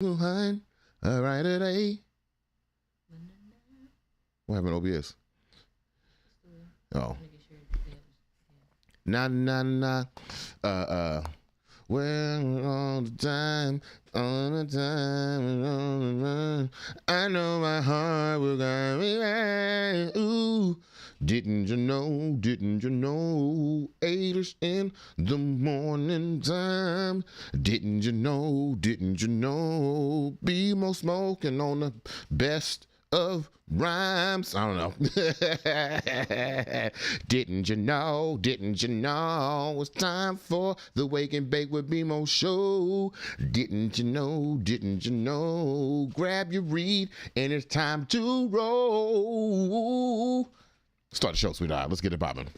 Behind right today. What happened OBS? Oh. Nah, nah, nah. Well, all the time, I know my heart will guide me right. Ooh, didn't you know, 8 in the morning time. Didn't you know, BeMo smoking on the best of rhymes. I don't know. Didn't you know, it's time for the Wake and Bake with BeMo show. Didn't you know, grab your read and it's time to roll. Start the show, sweetheart. Let's get it popping.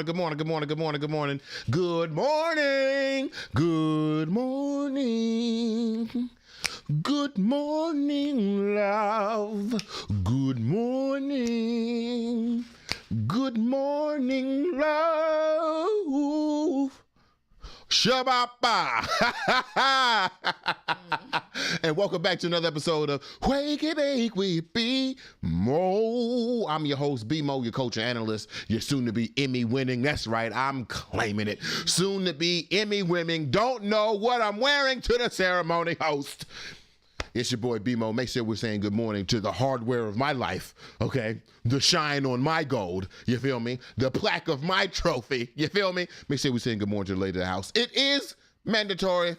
Good morning. Good morning, love. Good morning. Good morning, love. Shabba. And welcome back to another episode of Wake and Bake with BeMo. I'm your host, BeMo, your coach and analyst, your soon-to-be Emmy-winning, that's right, I'm claiming it, soon-to-be Emmy-winning, don't know what I'm wearing to the ceremony host. It's your boy BeMo. Make sure we're saying good morning to the hardware of my life, okay? The shine on my gold, you feel me? The plaque of my trophy, you feel me? Make sure we're saying good morning to the lady of the house. It is mandatory.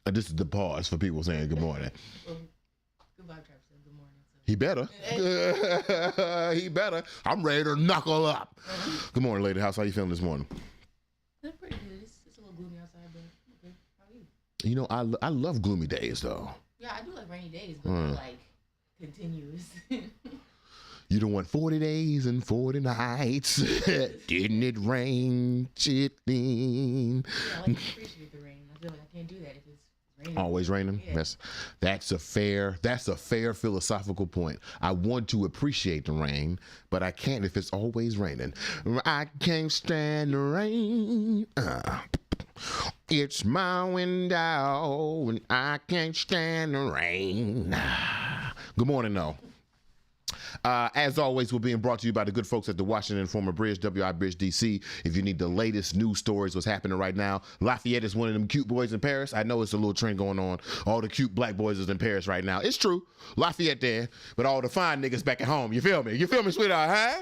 And this is the pause for people saying good morning. Goodbye, Trap said good morning. So. He better. He better. I'm ready to knuckle up. Good morning, lady of the house. How you feeling this morning? Pretty good. It's a little gloomy outside, but okay. How are you? You know, I love gloomy days, though. Yeah, I do like rainy days, but they're like continuous. You don't want 40 days and 40 nights. Didn't it rain? Yeah, I like to appreciate the rain. I feel like I can't do that if it's raining. Always raining? Yeah. That's a fair philosophical point. I want to appreciate the rain, but I can't if it's always raining. I can't stand the rain. It's my window and I can't stand the rain. Good morning, though. As always, we're being brought to you by the good folks at the Washington Informer Bridge, WI Bridge DC. If you need the latest news stories, what's happening right now, Lafayette is one of them cute boys in Paris. I know it's a little trend going on. All the cute black boys is in Paris right now. It's true. Lafayette there, but all the fine niggas back at home. You feel me? You feel me, sweetheart, huh?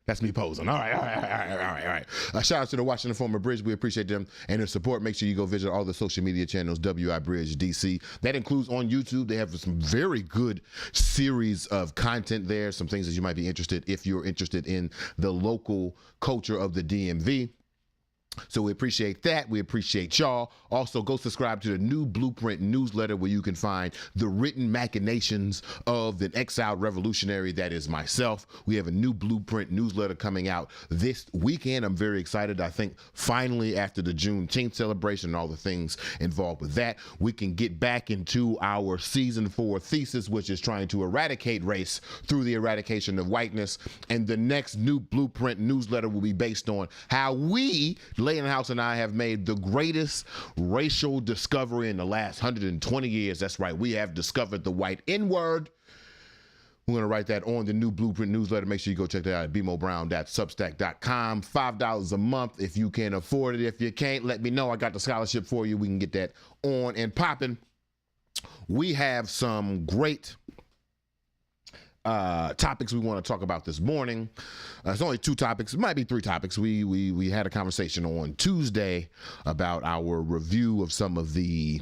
That's me posing. All right. Shout out to the Washington Informer Bridge. We appreciate them and their support. Make sure you go visit all the social media channels, WI Bridge DC. That includes on YouTube. They have some very good series of content there. Some things that you might be interested if you're interested in the local culture of the DMV. So we appreciate that. We appreciate y'all. Also, go subscribe to the new Blueprint newsletter where you can find the written machinations of the exiled revolutionary that is myself. We have a new Blueprint newsletter coming out this weekend. I'm very excited. I think finally, after the Juneteenth celebration and all the things involved with that, we can get back into our season 4 thesis, which is trying to eradicate race through the eradication of whiteness. And the next new Blueprint newsletter will be based on how we, Layton House and I, have made the greatest racial discovery in the last 120 years. That's right. We have discovered the white N-word. We're going to write that on the new Blueprint newsletter. Make sure you go check that out at bmobrown.substack.com. $5 a month if you can afford it. If you can't, let me know. I got the scholarship for you. We can get that on and popping. We have some great topics we want to talk about this morning. It's only 2 topics. It might be 3 topics. We had a conversation on Tuesday about our review of some of the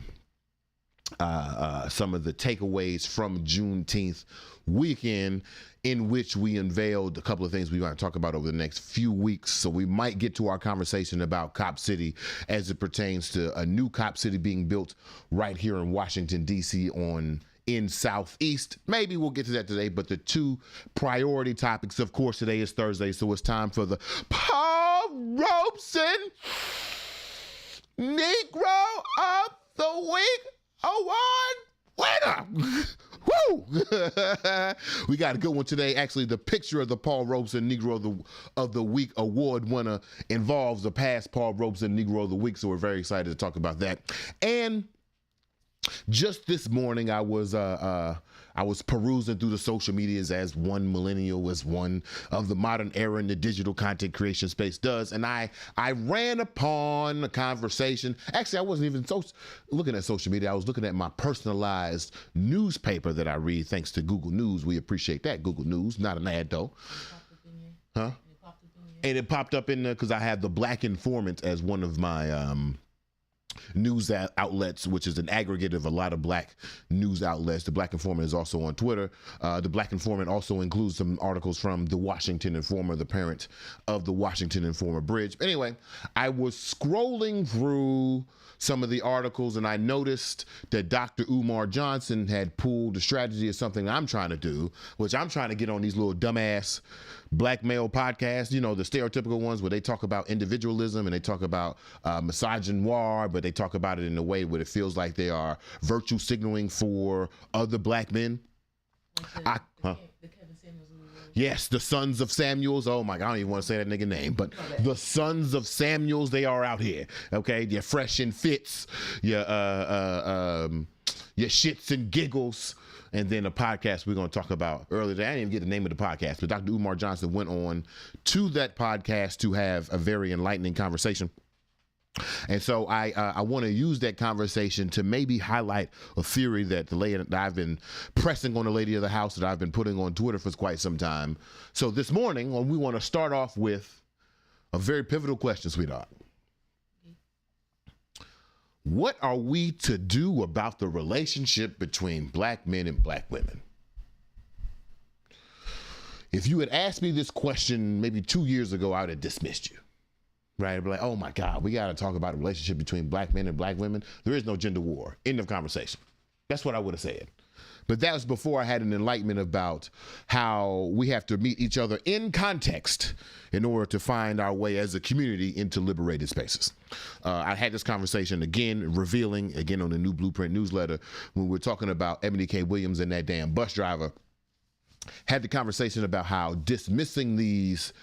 takeaways from Juneteenth weekend, in which we unveiled a couple of things we want to talk about over the next few weeks. So we might get to our conversation about Cop City as it pertains to a new Cop City being built right here in Washington, D.C. in Southeast. Maybe we'll get to that today, but the 2 priority topics, of course, today is Thursday, so it's time for the Paul Robeson Negro of the Week Award winner. Woo! We got a good one today. Actually, the picture of the Paul Robeson Negro of the Week award winner involves a past Paul Robeson Negro of the Week, so we're very excited to talk about that. And just this morning, I was perusing through the social medias as one millennial, as one of the modern era in the digital content creation space does, and I ran upon a conversation. Actually, I wasn't even looking at social media. I was looking at my personalized newspaper that I read thanks to Google News. We appreciate that, Google News. Not an ad, though. Huh? And it popped up in there because I have the Black Informant as one of my news outlets, which is an aggregate of a lot of Black news outlets. The Black Informant is also on Twitter. The Black Informant also includes some articles from the Washington Informer, the parent of the Washington Informer Bridge. Anyway, I was scrolling through some of the articles and I noticed that Dr. Umar Johnson had pulled a strategy of something I'm trying to do, which I'm trying to get on these little dumbass black male podcasts, you know, the stereotypical ones where they talk about individualism and they talk about misogynoir, but they talk about it in a way where it feels like they are virtue signaling for other black men. Yes, the Sons of Samuels. Oh my God, I don't even want to say that nigga name, but the Sons of Samuels, they are out here. Okay, your Fresh and Fits, your Shits and Giggles, and then a podcast we're going to talk about earlier today. I didn't even get the name of the podcast, but Dr. Umar Johnson went on to that podcast to have a very enlightening conversation. And so I want to use that conversation to maybe highlight a theory that the lady that I've been pressing on the lady of the house that I've been putting on Twitter for quite some time. So this morning, we want to start off with a very pivotal question, sweetheart. What are we to do about the relationship between black men and black women? If you had asked me this question maybe 2 years ago, I would have dismissed you. Right? I'd be like, oh my God, we got to talk about a relationship between black men and black women. There is no gender war. End of conversation. That's what I would have said. But that was before I had an enlightenment about how we have to meet each other in context in order to find our way as a community into liberated spaces. I had this conversation again, revealing again on the New Blueprint newsletter when we were talking about Ebony K. Williams and that damn bus driver. Had the conversation about how dismissing these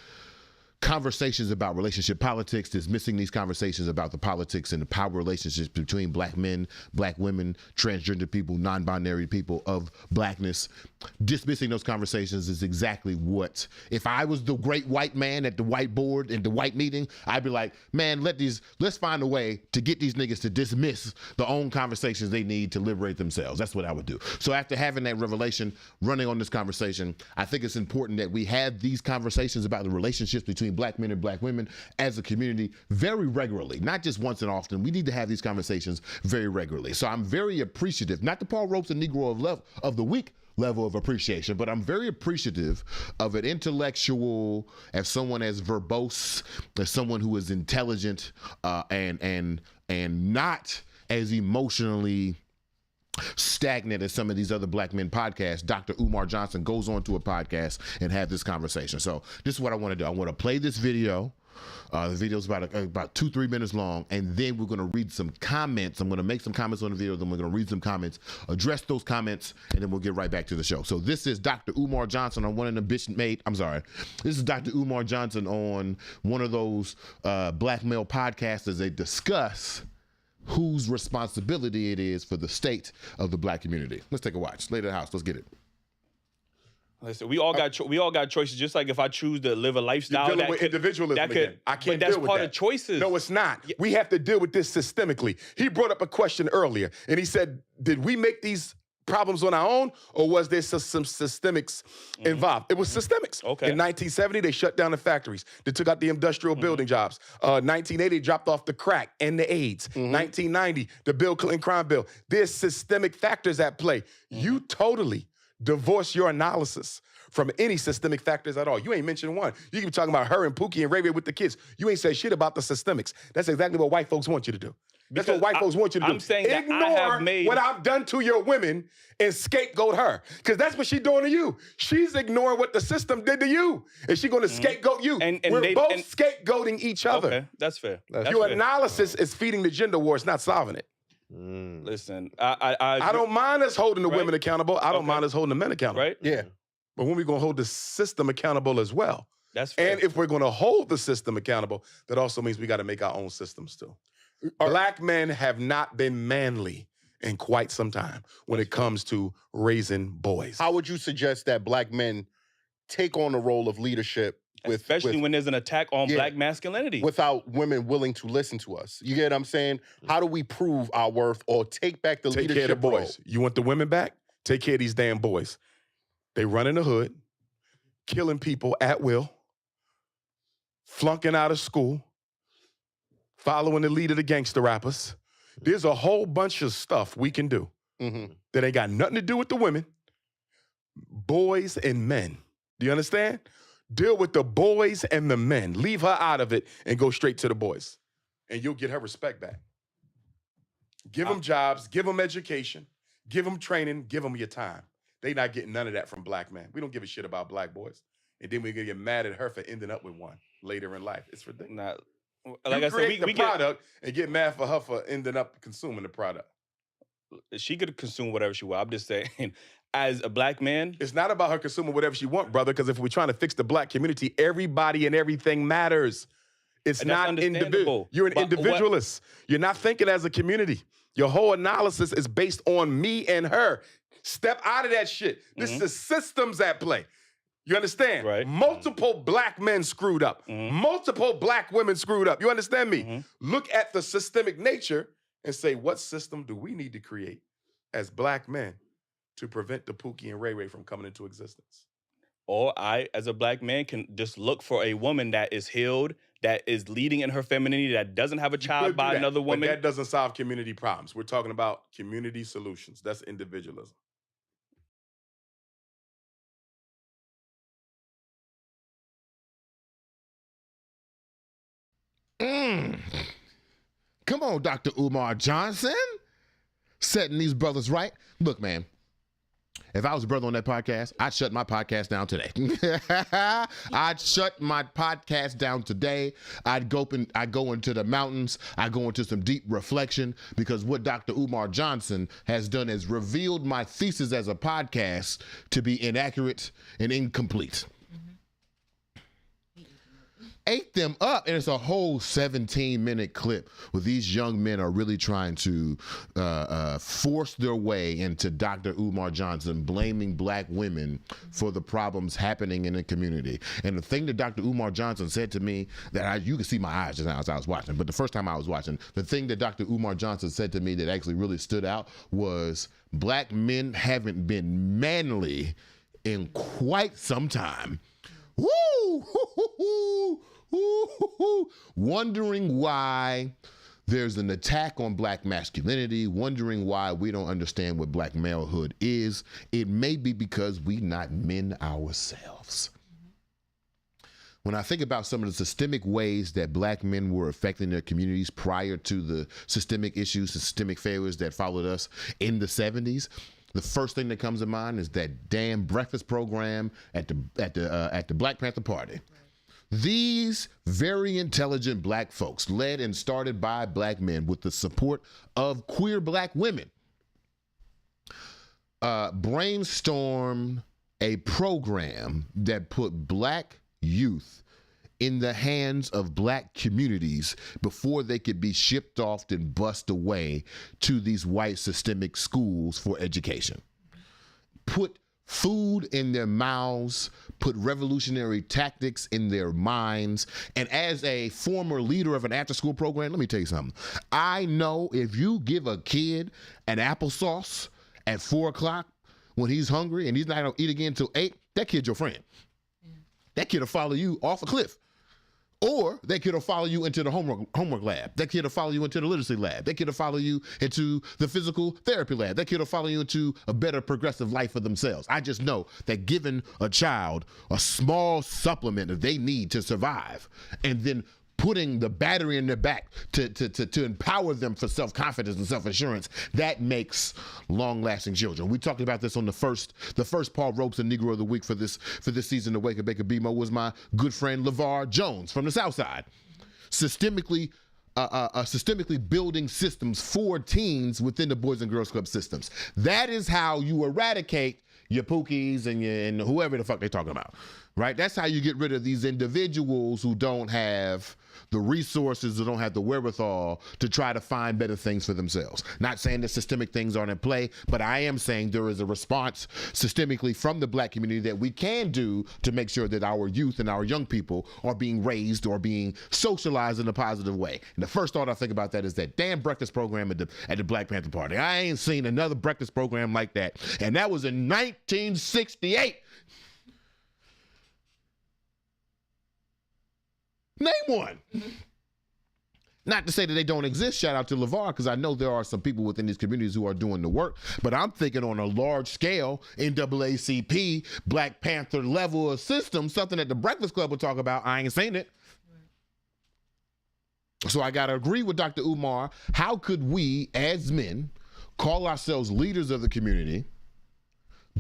conversations about relationship politics, dismissing these conversations about the politics and the power relationships between black men, black women, transgender people, non-binary people of blackness, dismissing those conversations is exactly what, if I was the great white man at the whiteboard in the white meeting, I'd be like, man, let's find a way to get these niggas to dismiss the own conversations they need to liberate themselves. That's what I would do. So after having that revelation, running on this conversation, I think it's important that we have these conversations about the relationships between black men and black women as a community very regularly, not just once and often. We need to have these conversations very regularly. So I'm very appreciative, not the Paul Robeson Negro of the Week level of appreciation, but I'm very appreciative of an intellectual, as someone as verbose, as someone who is intelligent, and not as emotionally stagnant as some of these other black men podcasts. Dr. Umar Johnson goes on to a podcast and have this conversation. So this is what I want to do. I want to play this video. The video is about 2-3 minutes long, and then we're going to read some comments. I'm going to make some comments on the video, then we're going to read some comments, address those comments, and then we'll get right back to the show. So this is Dr. Umar Johnson on one of the this is Dr. Umar Johnson on one of those black male podcasts as they discuss whose responsibility it is for the state of the black community. Let's take a watch. Lady of the house, let's get it. Listen, we all got choices. Just like if I choose to live a lifestyle, you're dealing with individualism again. I can't deal with that. That's part of choices. No, it's not. Yeah. We have to deal with this systemically. He brought up a question earlier, and he said, "Did we make these problems on our own, or was there some systemics involved? It was systemics. Okay. In 1970, they shut down the factories. They took out the industrial building jobs. 1980, dropped off the crack and the AIDS. 1990, the Bill Clinton crime bill. There's systemic factors at play. You totally divorce your analysis from any systemic factors at all. You ain't mentioned one. You keep talking about her and Pookie and Ray Ray with the kids. You ain't said shit about the systemics. That's exactly what white folks want you to do. That's what white folks want you to do. I'm saying that Ignore I have made what I've done to your women and scapegoat her. Because that's what she's doing to you. She's ignoring what the system did to you. And she's going to scapegoat you. And We're both scapegoating each other. Okay, that's fair. That's Your fair. analysis is feeding the gender war. It's not solving it. Listen, I don't mind us holding the women accountable. I don't mind us holding the men accountable. Right? Yeah. But when we going to hold the system accountable as well? That's fair. And if we're going to hold the system accountable, that also means we got to make our own systems too. Black men have not been manly in quite some time when it comes to raising boys. How would you suggest that black men take on the role of leadership especially when there's an attack on black masculinity? Without women willing to listen to us? You get what I'm saying? How do we prove our worth or take back the leadership Take care of the boys. role? You want the women back? Take care of these damn boys. They run in the hood, killing people at will, flunking out of school, following the lead of the gangster rappers. There's a whole bunch of stuff we can do that ain't got nothing to do with the women, boys and men. Do you understand? Deal with the boys and the men. Leave her out of it and go straight to the boys. And you'll get her respect back. Give them jobs, give them education, give them training, give them your time. They not getting none of that from black men. We don't give a shit about black boys. And then we're going to get mad at her for ending up with one later in life. It's ridiculous. Like I said, we product and get mad for her for ending up consuming the product. She could consume whatever she wants. I'm just saying, as a black man, it's not about her consuming whatever she wants, brother. Because if we're trying to fix the black community, everybody and everything matters. It's not individual. You're an individualist. You're not thinking as a community. Your whole analysis is based on me and her. Step out of that shit. This is the systems at play. You understand? Right. Multiple black men screwed up. Multiple black women screwed up. You understand me? Look at the systemic nature and say, what system do we need to create as black men to prevent the Pookie and Ray Ray from coming into existence? Or I, as a black man, can just look for a woman that is healed, that is leading in her femininity, that doesn't have a child by another woman. But that doesn't solve community problems. We're talking about community solutions. That's individualism. Come on, Dr. Umar Johnson. Setting these brothers right. Look, man, if I was a brother on that podcast, I'd shut my podcast down today. I'd shut my podcast down today. I'd go into the mountains. I'd go into some deep reflection, because what Dr. Umar Johnson has done is revealed my thesis as a podcast to be inaccurate and incomplete. Ate them up, and it's a whole 17-minute clip where these young men are really trying to force their way into Dr. Umar Johnson blaming black women for the problems happening in the community. And the thing that Dr. Umar Johnson said to me, that you can see my eyes just now as I was watching, but the first time I was watching, the thing that Dr. Umar Johnson said to me that actually really stood out was, black men haven't been manly in quite some time. Woo! Wondering why there's an attack on black masculinity, wondering why we don't understand what black malehood is. It may be because we not men ourselves. When I think about some of the systemic ways that black men were affecting their communities prior to the systemic issues, the systemic failures that followed us in the 70s, the first thing that comes to mind is that damn breakfast program at the Black Panther Party. These very intelligent black folks, led and started by black men with the support of queer black women, brainstormed a program that put black youth in the hands of black communities before they could be shipped off and bussed away to these white systemic schools for education. Put food in their mouths, put revolutionary tactics in their minds. And as a former leader of an after-school program, let me tell you something. I know if you give a kid an applesauce at 4 o'clock when he's hungry and he's not going to eat again until 8, that kid's your friend. Yeah. That kid will follow you off a cliff. Or that kid will follow you into the homework lab. That kid will follow you into the literacy lab. That kid will follow you into the physical therapy lab. That kid will follow you into a better progressive life for themselves. I just know that giving a child a small supplement that they need to survive and then putting the battery in their back to empower them for self-confidence and self-assurance, that makes long-lasting children. We talked about this on the first Paul Robeson Negro of the Week for this season of Wake Up Baker BeMo was my good friend LeVar Jones from the South Side. Systemically building systems for teens within the Boys and Girls Club systems. That is how you eradicate your Pookies and whoever the fuck they're talking about, right? That's how you get rid of these individuals who don't have the resources, who don't have the wherewithal to try to find better things for themselves. Not saying that systemic things aren't in play, but I am saying there is a response systemically from the black community that we can do to make sure that our youth and our young people are being raised or being socialized in a positive way. And the first thought I think about that is that damn breakfast program at the Black Panther Party. I ain't seen another breakfast program like that. And that was in 1968. Name one. Not to say that they don't exist. Shout out to LeVar, because I know there are some people within these communities who are doing the work, but I'm thinking on a large scale, NAACP, Black Panther level of system, something that the Breakfast Club will talk about. I ain't seen it. So I got to agree with Dr. Umar. How could we, as men, call ourselves leaders of the community,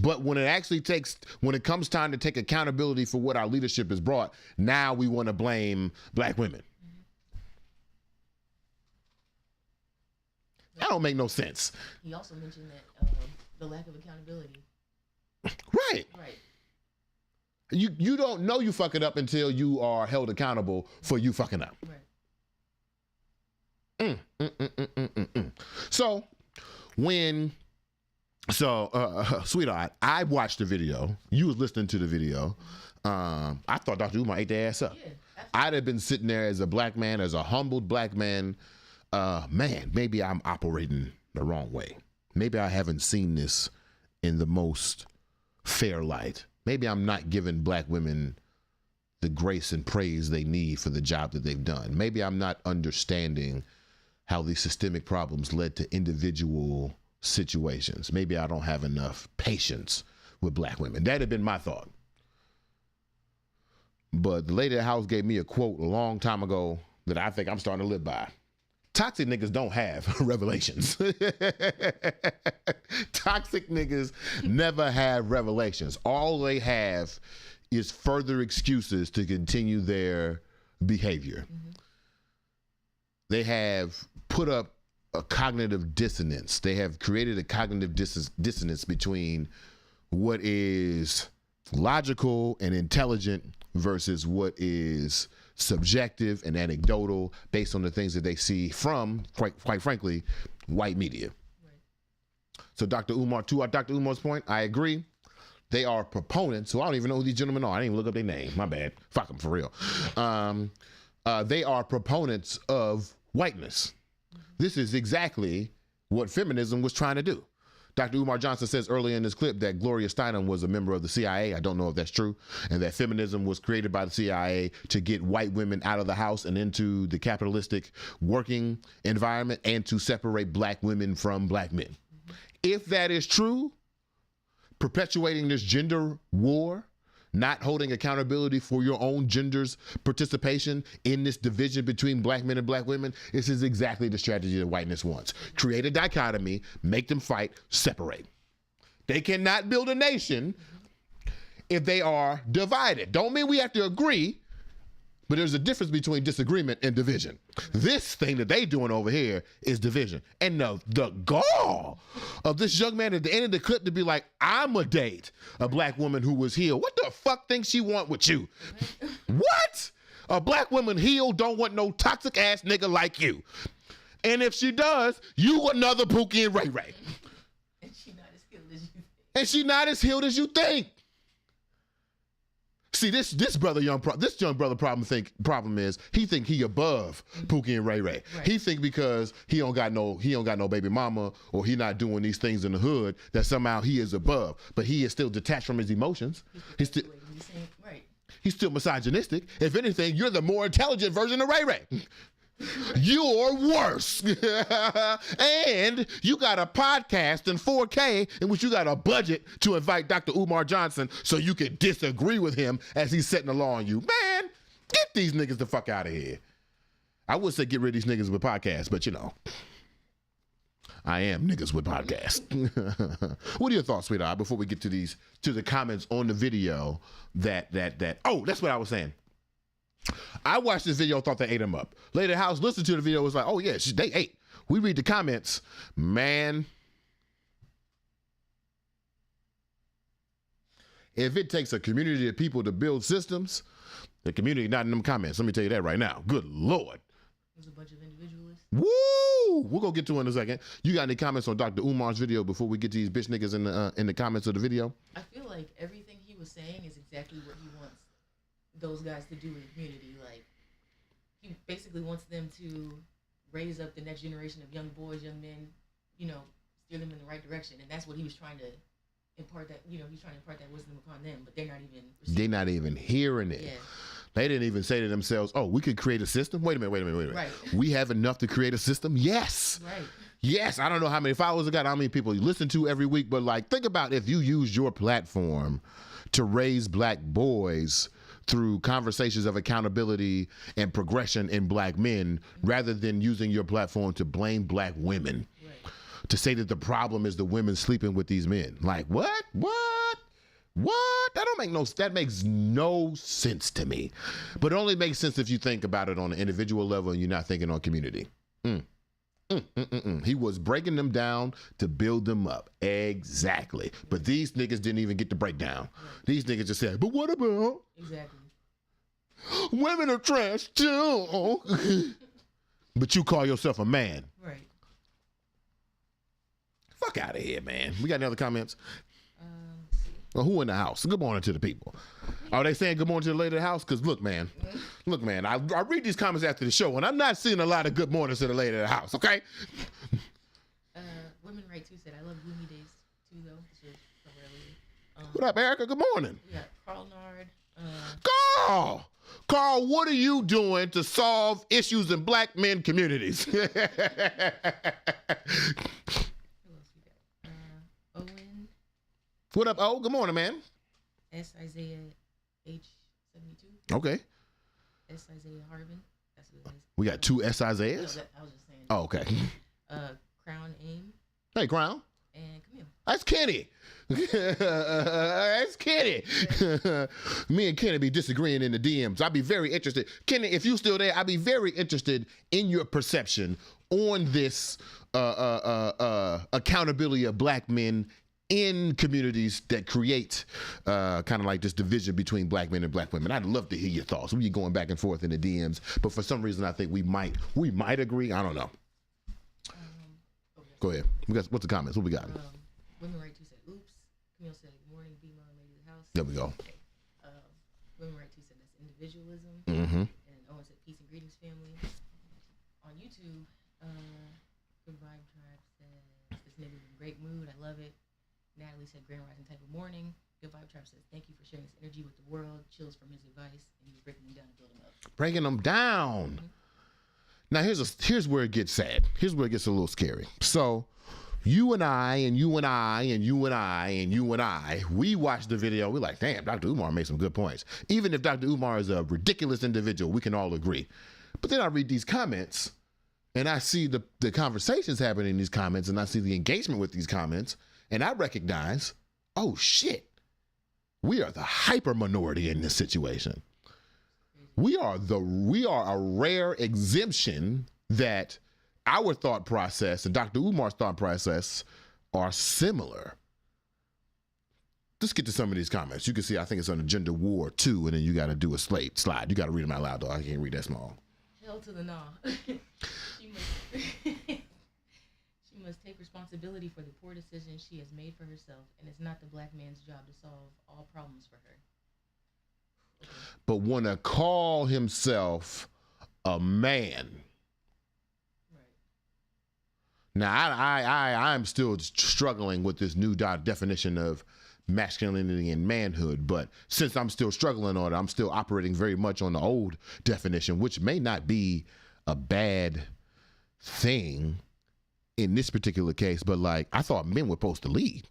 but when it comes time to take accountability for what our leadership has brought, now we want to blame black women? That don't make no sense. He also mentioned that the lack of accountability. Right. You don't know you fucking up until you are held accountable for you fucking up. Right. Sweetheart, I watched the video. You was listening to the video. I thought Dr. Umar ate their ass up. Yeah, I'd have been sitting there as a black man, as a humbled black man. Man, maybe I'm operating the wrong way. Maybe I haven't seen this in the most fair light. Maybe I'm not giving black women the grace and praise they need for the job that they've done. Maybe I'm not understanding how these systemic problems led to individual situations. Maybe I don't have enough patience with black women. That had been my thought. But the lady at the house gave me a quote a long time ago that I think I'm starting to live by. Toxic niggas don't have revelations. Toxic niggas never have revelations. All they have is further excuses to continue their behavior. Mm-hmm. They have put up a cognitive dissonance. They have created a cognitive dissonance between what is logical and intelligent versus what is subjective and anecdotal based on the things that they see from, quite frankly, white media. Right. So Dr. Umar's point, I agree. They are proponents, so I don't even know who these gentlemen are. I didn't even look up their name. My bad. Fuck them, for real. They are proponents of whiteness. This is exactly what feminism was trying to do. Dr. Umar Johnson says earlier in this clip that Gloria Steinem was a member of the CIA. I don't know if that's true. And that feminism was created by the CIA to get white women out of the house and into the capitalistic working environment and to separate black women from black men. Mm-hmm. If that is true, perpetuating this gender war, not holding accountability for your own gender's participation in this division between black men and black women, this is exactly the strategy that whiteness wants. Create a dichotomy, make them fight, separate. They cannot build a nation if they are divided. Don't mean we have to agree, but there's a difference between disagreement and division. This thing that they doing over here is division. And the gall of this young man at the end of the clip to be like, I'ma date a black woman who was healed. What the fuck thinks she want with you? What? A black woman healed don't want no toxic ass nigga like you. And if she does, you another Pookie and Ray Ray. And she not as healed as you think. See, this young brother problem is he think he above Pookie and Ray Ray. Right. He think because he don't got no baby mama or he not doing these things in the hood that somehow he is above. But he is still detached from his emotions. He's still Right. He's still misogynistic. If anything, you're the more intelligent version of Ray Ray. You're worse. And you got a podcast in 4K in which you got a budget to invite Dr. Umar Johnson so you can disagree with him as he's setting the law on you. Man, get these niggas the fuck out of here. I would say get rid of these niggas with podcasts, but you know, I am niggas with podcasts. What are your thoughts, sweetheart, before we get to the comments on the video that oh, that's what I was saying. I watched this video, thought they ate him up. Lady House listened to the video, was like, oh yeah, they ate. We read the comments, man. If it takes a community of people to build systems, the community not in them comments. Let me tell you that right now. Good Lord. There's a bunch of individualists. Woo! We'll go get to it in a second. You got any comments on Dr. Umar's video before we get to these bitch niggas in the comments of the video? I feel like everything he was saying is exactly what he wants those guys to do in the community. Like, he basically wants them to raise up the next generation of young boys, young men, you know, steer them in the right direction. And that's what he was trying to impart, that, you know, he's trying to impart that wisdom upon them, but they're not even They're not even hearing it. Yeah. They didn't even say to themselves, oh, we could create a system? Wait a minute. Right. We have enough to create a system? Yes. Right. Yes. I don't know how many followers I got, how many people you listen to every week, but like, think about if you use your platform to raise black boys through conversations of accountability and progression in black men, rather than using your platform to blame black women. Right. To say that the problem is the women sleeping with these men. Like, what? That makes no sense to me. But it only makes sense if you think about it on an individual level and you're not thinking on community. He was breaking them down to build them up. Exactly. But these niggas didn't even get to break down. These niggas just said, but what about? Exactly. Women are trash too. But you call yourself a man. Right. Fuck out of here, man. We got any other comments? Let's see. Well, who in the house? Good morning to the people. Are they saying good morning to the lady of the house? Because look, man, I read these comments after the show, and I'm not seeing a lot of good mornings to the lady of the house, okay? Women Right Too said, I love gloomy days too, though. This was covered earlier. What up, Erica? Good morning. We got Carl Nard. Carl, what are you doing to solve issues in black men communities? Who else we got? Owen. What up, O? Good morning, man. S. Isaiah H72. Okay. S. Isaiah Harvin. That's what it is. We got two S. No, Isaiahs? I was just saying. Oh, okay. Crown Aim Hey, Crown. and Camille. That's Kenny. That's Kenny. Me and Kenny be disagreeing in the DMs. I'd be very interested. Kenny, if you still there, I'd be very interested in your perception on this accountability of black men in communities that create kind of like this division between black men and black women. I'd love to hear your thoughts. We be going back and forth in the DMs, but for some reason I think we might agree. I don't know. Go ahead. What's the comments? What we got? Women Right Too said, oops. Camille said, good morning, BeMo, lady of the house. There we go. Okay. Women Right Too said, that's individualism. Mm-hmm. And Owen said, peace and greetings, family. On YouTube, Good Vibe Tribe says, this nigga's in great mood. I love it. Natalie said, Grand Rising type of morning. Good Vibe Tribe says, thank you for sharing this energy with the world. Chills from his advice. And he was breaking them down and building up. Breaking them down. Mm-hmm. Now here's where it gets sad. Here's where it gets a little scary. So you and I, we watched the video. We're like, damn, Dr. Umar made some good points. Even if Dr. Umar is a ridiculous individual, we can all agree. But then I read these comments and I see the conversations happening in these comments and I see the engagement with these comments and I recognize, oh shit, we are the hyper minority in this situation. We are a rare exemption that our thought process and Dr. Umar's thought process are similar. Let's get to some of these comments. You can see, I think it's on the gender war too, and then you got to do a slide. You got to read them out loud, though. I can't read that small. Hell to the nah. She must take responsibility for the poor decisions she has made for herself, and it's not the black man's job to solve all problems for her. but want to call himself a man. Now, I'm still struggling with this new definition of masculinity and manhood, but since I'm still struggling on it, I'm still operating very much on the old definition, which may not be a bad thing in this particular case, but like, I thought men were supposed to lead.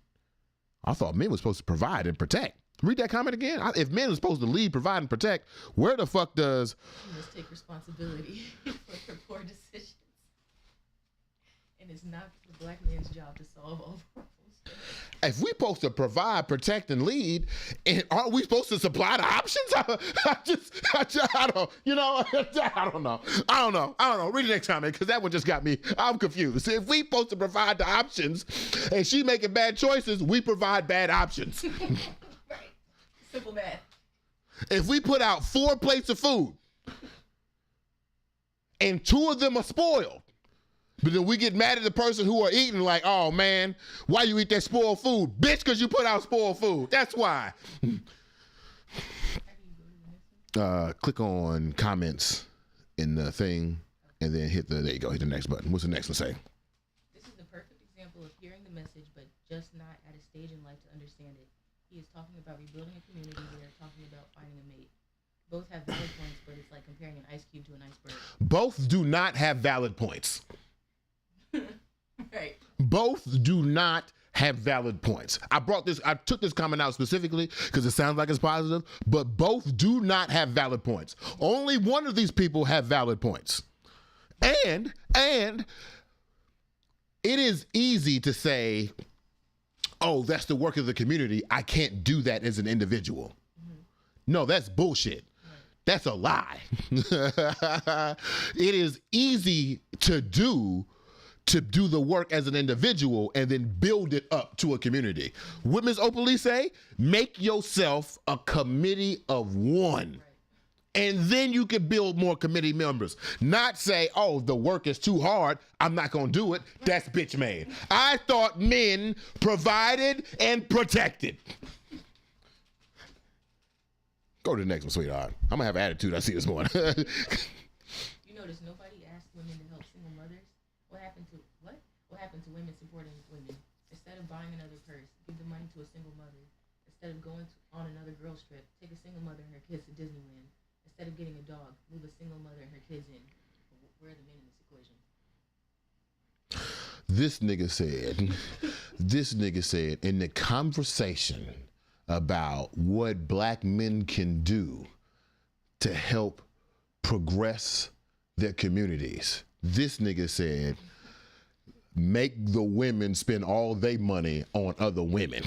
I thought men were supposed to provide and protect. Read that comment again. If men are supposed to lead, provide, and protect, where the fuck does... You must take responsibility for your poor decisions. And it's not the black man's job to solve all problems. If we supposed to provide, protect, and lead, and aren't we supposed to supply the options? I don't know. Read the next comment, because that one just got me. I'm confused. If we supposed to provide the options, and she making bad choices, we provide bad options. Right. Simple math. If we put out 4 plates of food, and 2 of them are spoiled, but then we get mad at the person who are eating like, oh man, why you eat that spoiled food? Bitch, because you put out spoiled food. That's why. Click on comments in the thing and then hit the next button. What's the next one say? This is the perfect example of hearing the message, but just not at a stage in life to understand it. He is talking about rebuilding a community. We are talking about finding a mate. Both have valid points, but it's like comparing an ice cube to an iceberg. Both do not have valid points. Right. Both do not have valid points. I took this comment out specifically because it sounds like it's positive, but both do not have valid points. Only one of these people have valid points. And it is easy to say, oh, that's the work of the community. I can't do that as an individual. Mm-hmm. No, that's bullshit. That's a lie. It is easy to do the work as an individual and then build it up to a community. What Ms. Opali say? Make yourself a committee of one. And then you can build more committee members. Not say, oh, the work is too hard, I'm not gonna do it. That's bitch made. I thought men provided and protected. Go to the next one, sweetheart. I'm gonna have attitude, I see this morning. You notice nobody asked women to help single mothers. What happened to women supporting women? Instead of buying another purse, give the money to a single mother. Instead of going on another girl's trip, take a single mother and her kids to Disneyland. Instead of getting a dog, move a single mother and her kids in. Where are the men in this equation? This nigga said in the conversation about what black men can do to help progress their communities, this nigga said, make the women spend all their money on other women.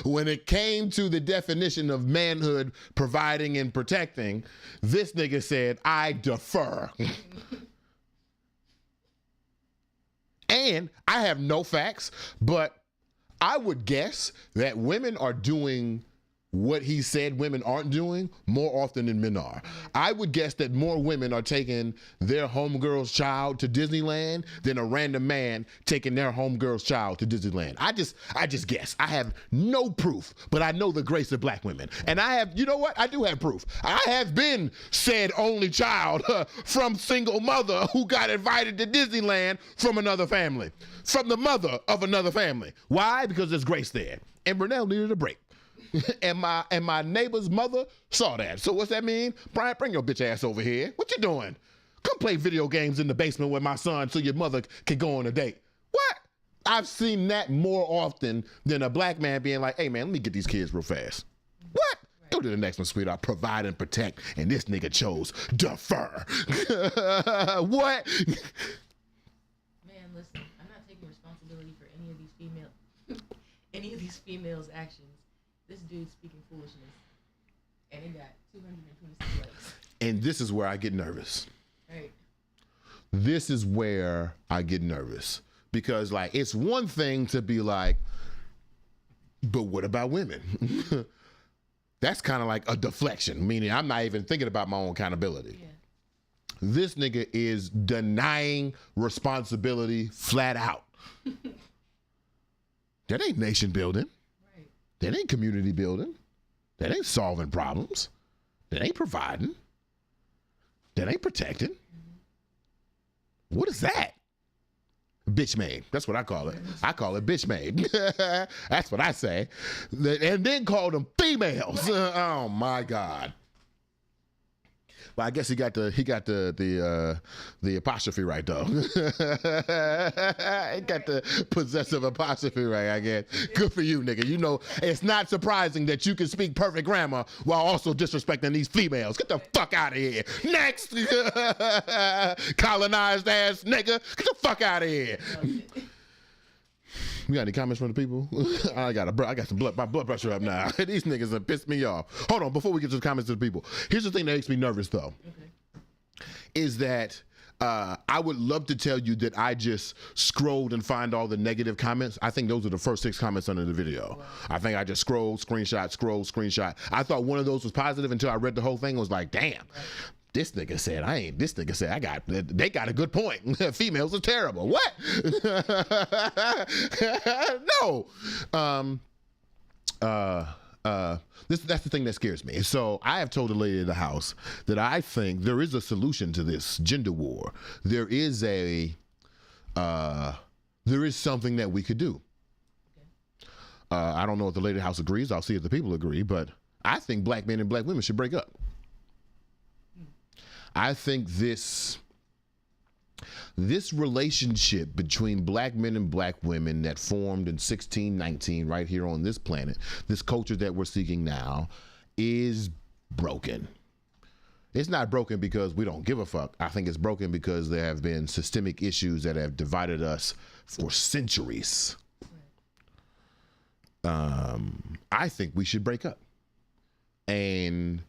When it came to the definition of manhood, providing and protecting, this nigga said, I defer. And I have no facts, but I would guess that women are doing what he said women aren't doing more often than men are. I would guess that more women are taking their homegirl's child to Disneyland than a random man taking their homegirl's child to Disneyland. I just guess. I have no proof, but I know the grace of black women. And I have, you know what? I do have proof. I have been said only child from single mother who got invited to Disneyland from another family, from the mother of another family. Why? Because there's grace there. And Brunel needed a break. And my neighbor's mother saw that. So what's that mean? Brian, bring your bitch ass over here. What you doing? Come play video games in the basement with my son so your mother can go on a date. What? I've seen that more often than a black man being like, hey man, let me get these kids real fast. What? Right. Go to the next one, sweetheart. Provide and protect. And this nigga chose defer. What? Man, listen, I'm not taking responsibility for any of these females' actions. This dude's speaking foolishness, and it got 226 likes. And this is where I get nervous. Right. This is where I get nervous. Because, like, it's one thing to be like, but what about women? That's kind of like a deflection, meaning I'm not even thinking about my own accountability. Yeah. This nigga is denying responsibility flat out. That ain't nation building. That ain't community building. That ain't solving problems. That ain't providing. That ain't protecting. What is that? Bitch made. That's what I call it. I call it bitch made. That's what I say. And then call them females. Oh my God. Well, I guess he got the apostrophe right though. He got the possessive apostrophe right, I guess. Good for you, nigga. You know, it's not surprising that you can speak perfect grammar while also disrespecting these females. Get the fuck out of here. Next, colonized ass nigga. Get the fuck out of here. We got any comments from the people? I got my blood pressure up now. These niggas have pissed me off. Hold on, before we get to the comments of the people. Here's the thing that makes me nervous though. Okay. Is that I would love to tell you that I just scrolled and find all the negative comments. I think those are the first 6 comments under the video. Wow. I think I just scrolled, screenshot. I thought one of those was positive until I read the whole thing and was like, damn. Right. This nigga said they got a good point. Females are terrible. What? No. That's the thing that scares me. So I have told the lady of the house that I think there is a solution to this gender war. There is something that we could do. I don't know if the lady of the house agrees. I'll see if the people agree, but I think black men and black women should break up. I think this relationship between black men and black women that formed in 1619 right here on this planet, this culture that we're seeking now, is broken. It's not broken because we don't give a fuck. I think it's broken because there have been systemic issues that have divided us for centuries. I think we should break up. And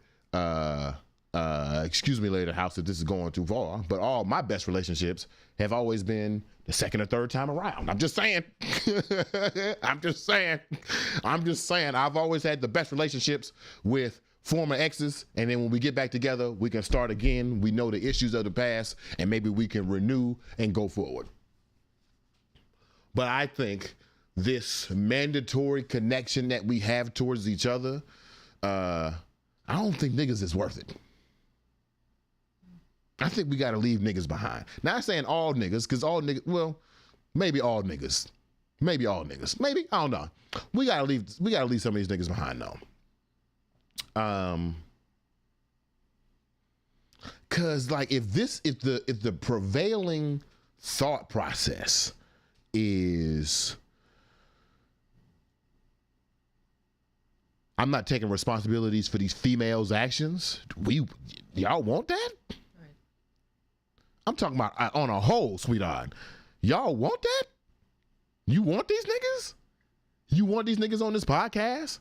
excuse me, lady house, if this is going too far, but all my best relationships have always been the second or third time around. I'm just saying. I've always had the best relationships with former exes, and then when we get back together, we can start again. We know the issues of the past, and maybe we can renew and go forward. But I think this mandatory connection that we have towards each other, I don't think niggas is worth it. I think we got to leave niggas behind. Not saying all niggas, because all niggas, well, maybe all niggas. Maybe all niggas. Maybe, I don't know. We got to leave some of these niggas behind though. Cause like if the prevailing thought process is I'm not taking responsibilities for these females' actions, y'all want that? I'm talking about on a whole, sweetheart. Y'all want that? You want these niggas? You want these niggas on this podcast?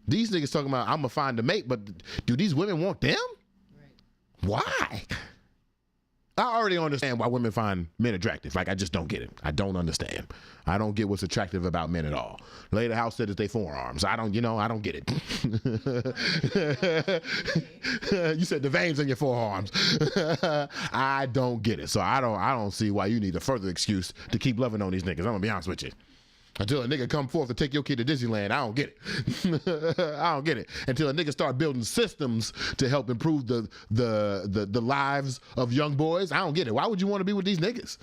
These niggas talking about I'm gonna find a mate, but do these women want them? Right. Why? I already understand why women find men attractive. Like, I just don't get it. I don't understand. I don't get what's attractive about men at all. Lady House said it's they forearms. I don't get it. You said the veins in your forearms. I don't get it. So I don't see why you need a further excuse to keep loving on these niggas. I'm gonna be honest with you. Until a nigga come forth to take your kid to Disneyland, I don't get it. I don't get it. Until a nigga start building systems to help improve the lives of young boys, I don't get it. Why would you want to be with these niggas?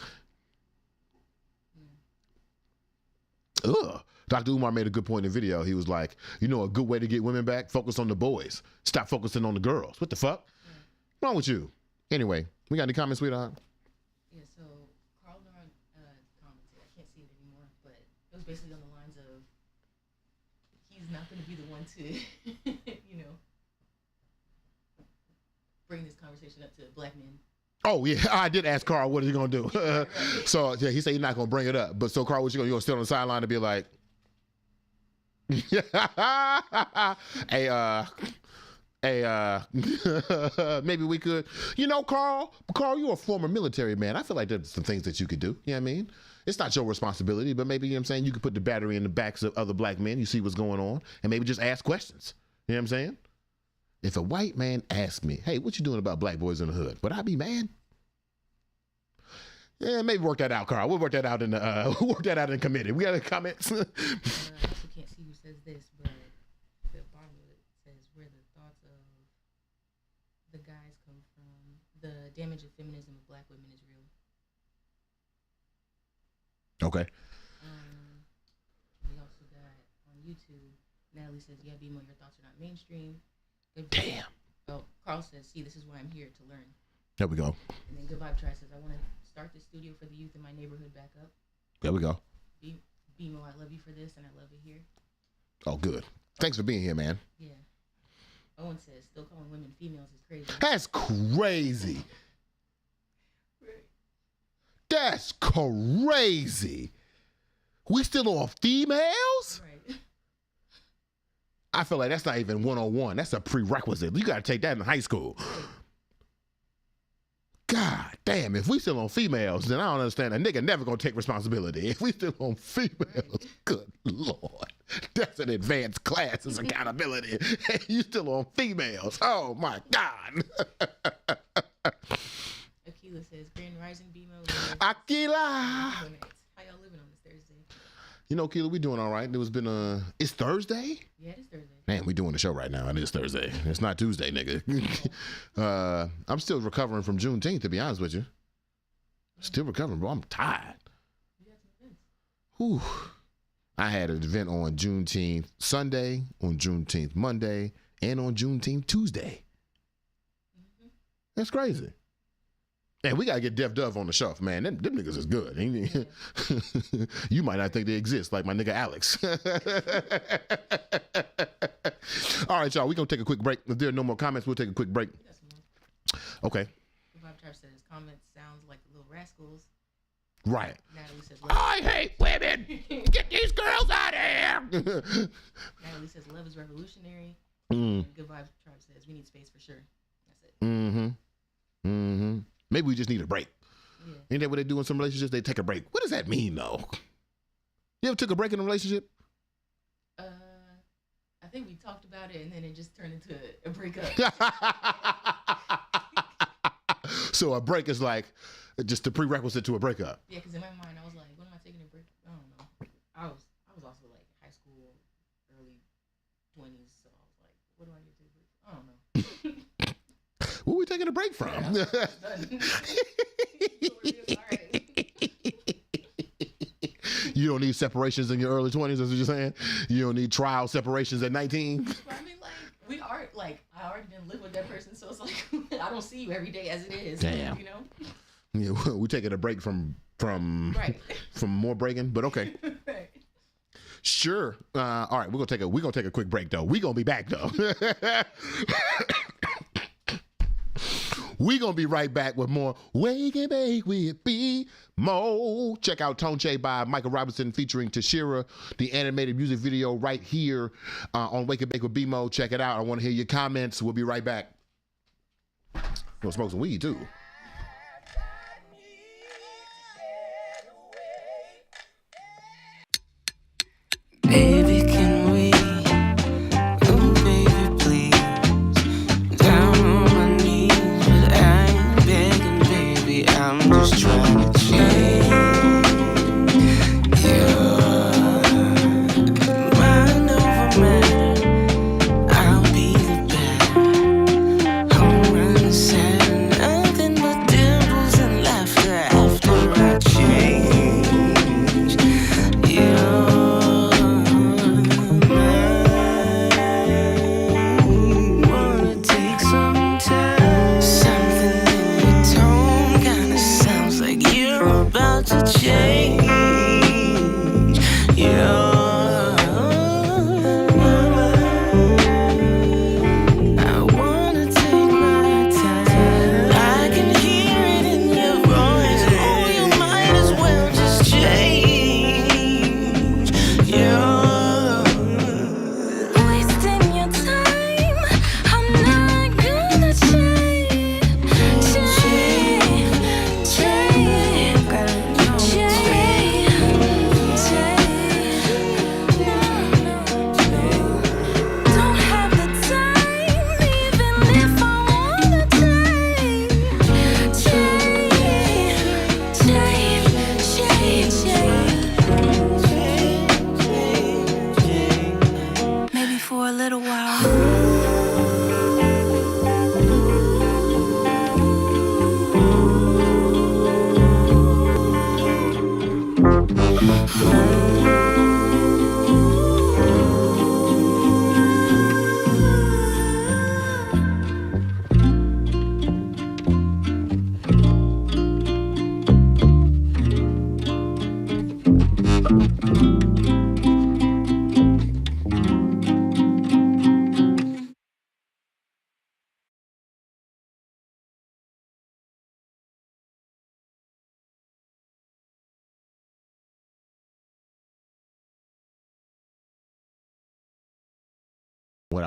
Ugh. Dr. Umar made a good point in the video. He was like, a good way to get women back? Focus on the boys. Stop focusing on the girls. What the fuck? What's wrong with you? Anyway, we got any comments, sweetheart? Yeah, so Carl Durant commented, I can't see it anymore, but it was basically on the lines of he's not going to be the one to, bring this conversation up to black men. Oh, yeah, I did ask Carl, what is he going to do? So, yeah, he said he's not going to bring it up. But so, Carl, what you going to sit on the sideline and be like, maybe we could, Carl, you're a former military man. I feel like there's some things that you could do. You know what I mean? It's not your responsibility, but maybe, you could put the battery in the backs of other black men. You see what's going on and maybe just ask questions. You know what I'm saying? If a white man asked me, hey, what you doing about black boys in the hood? Would I be mad? Yeah, maybe work that out, Carl. We'll work that out in committee. We got any comments? I also can't see says this, but the bottom of it says where the thoughts of the guys come from. The damage of feminism of black women is real. Okay. We also got on YouTube, Natalie says, yeah, BeMo, your thoughts are not mainstream. Damn. Oh, Carl says, see, this is why I'm here to learn. There we go. And then Good Vibe Try says, I want to start the studio for the youth in my neighborhood back up. There we go. BeMo, I love you for this, and I love it here. Oh, good. Thanks for being here, man. Yeah. Owen says, still calling women females is crazy. That's crazy. That's crazy. We still on females? Right. I feel like that's not even 101. That's a prerequisite. You got to take that in high school. God damn, if we still on females, then I don't understand. A nigga never gonna take responsibility. If we still on females, good Lord. That's an advanced class is accountability. You still on females. Oh my God. Akila says, Grand Rising BeMo. Aquila. How y'all living on this Thursday? You know, Keela, we doing all right. It's Thursday? Yeah, it is Thursday. Man, we doing the show right now. It is Thursday. It's not Tuesday, nigga. I'm still recovering from Juneteenth, to be honest with you. Still recovering, bro. I'm tired. You got some events. Whew. I had an event on Juneteenth Sunday, on Juneteenth Monday, and on Juneteenth Tuesday. Mm-hmm. That's crazy. And we got to get Def Dove on the shelf, man. Them niggas is good. You might not think they exist, like my nigga Alex. All right, y'all. We're going to take a quick break. If there are no more comments, we'll take a quick break. We got some more. Okay. Bob Trap says, comments sounds like the Little Rascals. Right. Natalie says, I hate women. Get these girls out of here. Natalie says, love is revolutionary. Mm. And Good Vibe Tribe says, we need space for sure. That's it. Mm-hmm. Mm-hmm. Maybe we just need a break. Yeah. Ain't that what they do in some relationships? They take a break. What does that mean, though? You ever took a break in a relationship? I think we talked about it, and then it just turned into a breakup. So a break is like just the prerequisite to a breakup. Yeah, because in my mind, I was like, when am I taking a break? I don't know. I was also like high school, early 20s, so I was like, what do I need to do? I don't know. What are we taking a break from? You don't need separations in your early 20s, that's what you're saying? You don't need trial separations at 19? But I mean, like, I already didn't live with that person, so it's like, I don't see you every day as it is. Damn. You know? Yeah, we're taking a break from Right. from more breaking, but okay. Right. Sure. All right, we're gonna take a quick break though. We're gonna be back though. We're going to be right back with more Wake and Bake with BeMo. Check out Tone Che by Michael Robeson featuring Tashira, the animated music video right here on Wake and Bake with BeMo. Check it out. I want to hear your comments. We'll be right back. We'll smoke some weed too. Baby, can we? Oh, baby, please. Down on my knees, but I ain't begging, baby. I'm just trying to change. Mind over matter. I'll be the better. Home run, sad, nothing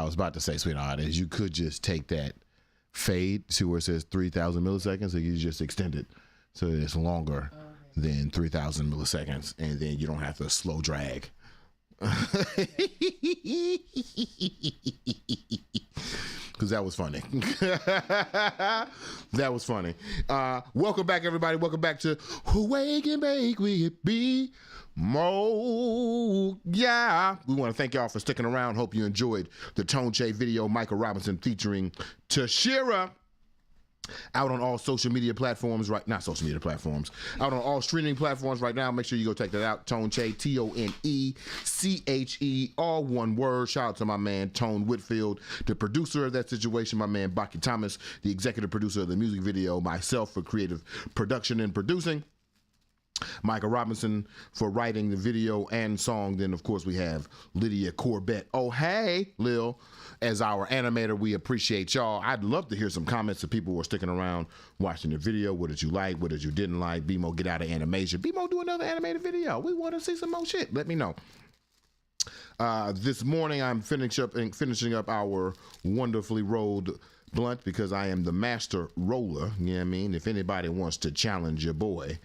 was about to say, sweetheart, is you could just take that fade to where it says 3,000 milliseconds, and you just extend it so that it's longer than 3,000 milliseconds, and then you don't have to slow drag. Because that was funny. That was funny. Welcome back, everybody. Welcome back to Who Wake and Bake We Be Mo. Yeah. We want to thank y'all for sticking around. Hope you enjoyed the Tone Che video, Michael Robinson featuring Tashira. Out on all social media platforms, out on all streaming platforms right now. Make sure you go check that out. Tone Che, Toneche, all one word. Shout out to my man Tone Whitfield, the producer of that situation, my man Baki Thomas, the executive producer of the music video, myself for creative production and producing, Michael Robinson for writing the video and song. Then, of course, we have Lydia Corbett. Oh, hey, Lil, as our animator. We appreciate y'all. I'd love to hear some comments of people who are sticking around watching the video. What did you like? What did you didn't like? BeMo, get out of animation. BeMo, do another animated video. We want to see some more shit. Let me know. This morning, I'm finishing up our wonderfully rolled blunt because I am the master roller. You know what I mean? If anybody wants to challenge your boy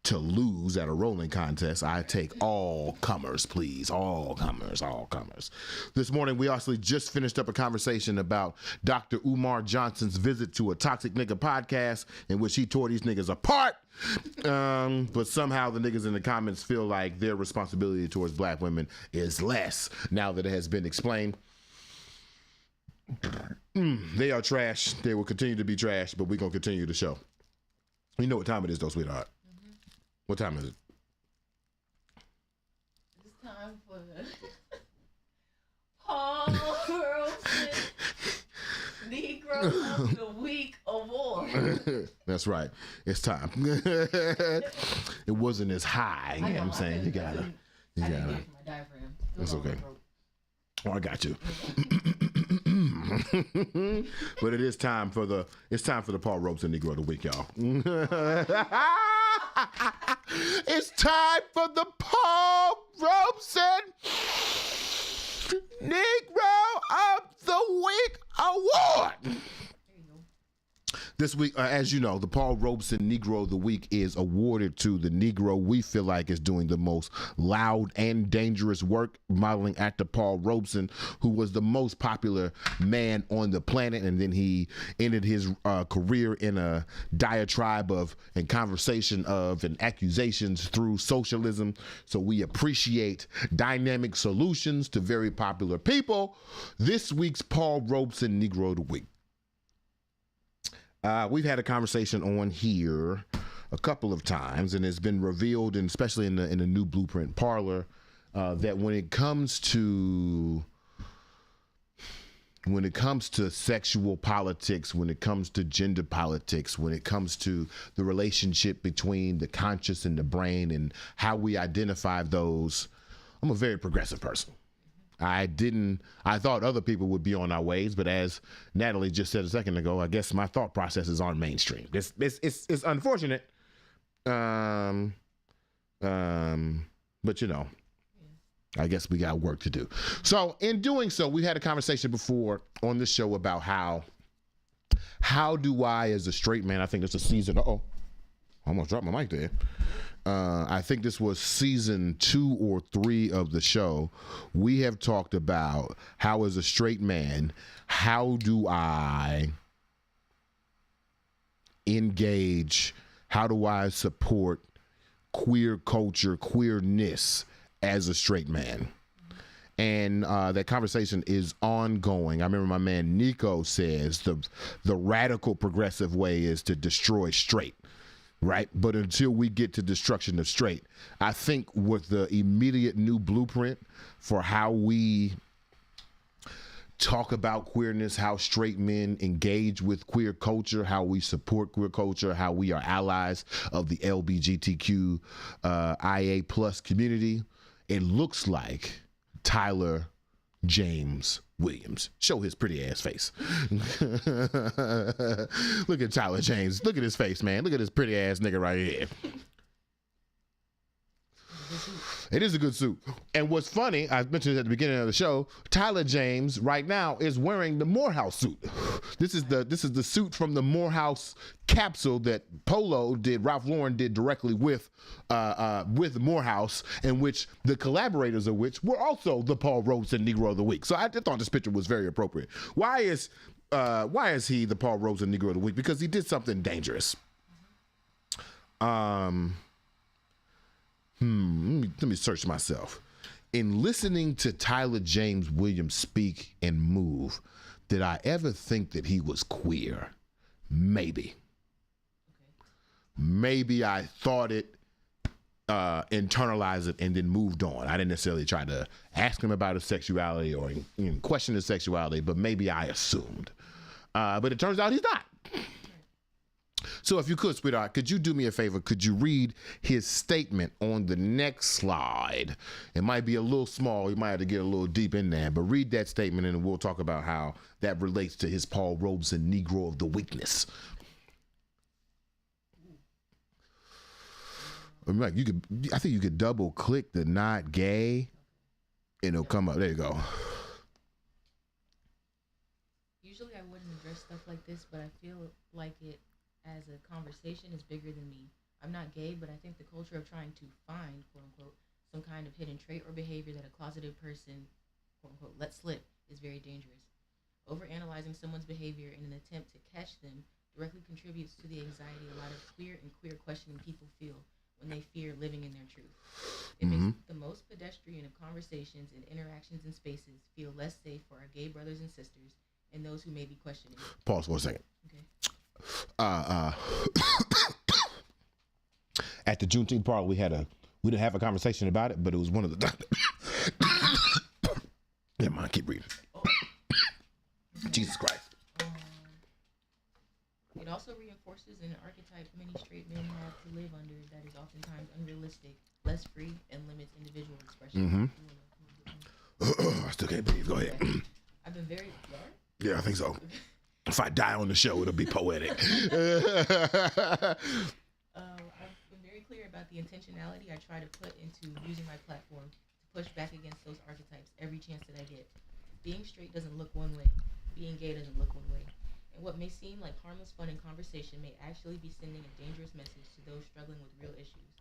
to lose at a rolling contest, I take all comers, please. All comers. This morning, we also just finished up a conversation about Dr. Umar Johnson's visit to a Toxic Nigga podcast in which he tore these niggas apart. But somehow the niggas in the comments feel like their responsibility towards black women is less now that it has been explained. They are trash. They will continue to be trash, but we're going to continue the show. You know what time it is, though, sweetheart. What time is it? It's time for the Paul Robeson Negro of the Week Award. That's right. It's time. It wasn't as high. You know what I'm saying? You gotta. I didn't get it from my diaphragm. That's okay. Oh, I got you. But it is time for the Paul Robeson Negro of the Week, y'all. It's time for the Paul Robeson Negro of the Week Award. This week, as you know, the Paul Robeson Negro of the Week is awarded to the Negro we feel like is doing the most loud and dangerous work, modeling actor Paul Robeson, who was the most popular man on the planet, and then he ended his career in a diatribe of and conversation of and accusations through socialism. So we appreciate dynamic solutions to very popular people. This week's Paul Robeson Negro of the Week. We've had a conversation on here a couple of times, and it's been revealed, and especially in the new Blueprint Parlor, that when it comes to sexual politics, when it comes to gender politics, when it comes to the relationship between the conscious and the brain and how we identify those, I'm a very progressive person. I thought other people would be on our ways, but as Natalie just said a second ago, I guess my thought processes aren't mainstream. It's unfortunate. But you know, I guess we got work to do. So in doing so, we had a conversation before on this show about how do I, as a straight man, I think it's a season, I almost dropped my mic there. I think this was season 2 or 3 of the show. We have talked about how, as a straight man, how do I engage, how do I support queer culture, queerness as a straight man? And that conversation is ongoing. I remember my man Nico says the radical progressive way is to destroy straight. Right? But until we get to destruction of straight, I think with the immediate new blueprint for how we talk about queerness, how straight men engage with queer culture, how we support queer culture, how we are allies of the LGBTQ IA plus community, it looks like Tyler James Williams. Show his pretty ass face. Look at Tyler James. Look at his face, man. Look at this pretty ass nigga right here. It is a good suit. And what's funny, I mentioned at the beginning of the show, Tyler James right now is wearing the Morehouse suit. This is the suit from the Morehouse capsule that Ralph Lauren did directly with Morehouse, in which the collaborators of which were also the Paul Robeson Negro of the Week. So I just thought this picture was very appropriate. Why is he the Paul Robeson Negro of the Week? Because he did something dangerous. Let me search myself. In listening to Tyler James Williams speak and move, did I ever think that he was queer? Maybe. Maybe I thought it, internalized it, and then moved on. I didn't necessarily try to ask him about his sexuality or question his sexuality, but maybe I assumed. But it turns out he's not. So if you could, sweetheart, could you do me a favor? Could you read his statement on the next slide? It might be a little small. You might have to get a little deep in there, but read that statement and we'll talk about how that relates to his Paul Robeson Negro of the Weakness. I think you could double click the not gay and it'll come up. There you go. Usually I wouldn't address stuff like this, but I feel like it as a conversation is bigger than me. I'm not gay, but I think the culture of trying to find, quote unquote, some kind of hidden trait or behavior that a closeted person, quote unquote, let slip is very dangerous. Overanalyzing someone's behavior in an attempt to catch them directly contributes to the anxiety a lot of queer and queer questioning people feel when they fear living in their truth. It makes the most pedestrian of conversations and interactions in spaces feel less safe for our gay brothers and sisters and those who may be questioning. Pause for a second. Okay. At the Juneteenth party, we didn't have a conversation about it, but it was one of the. Never mind, keep reading. Jesus Christ. It also reinforces an archetype many straight men have to live under that is oftentimes unrealistic, less free, and limits individual expression. I still can't breathe. Go ahead. I've been very. Yeah, I think so. If I die on the show, it'll be poetic. I've been very clear about the intentionality I try to put into using my platform to push back against those archetypes every chance that I get. Being straight doesn't look one way. Being gay doesn't look one way. And what may seem like harmless fun and conversation may actually be sending a dangerous message to those struggling with real issues.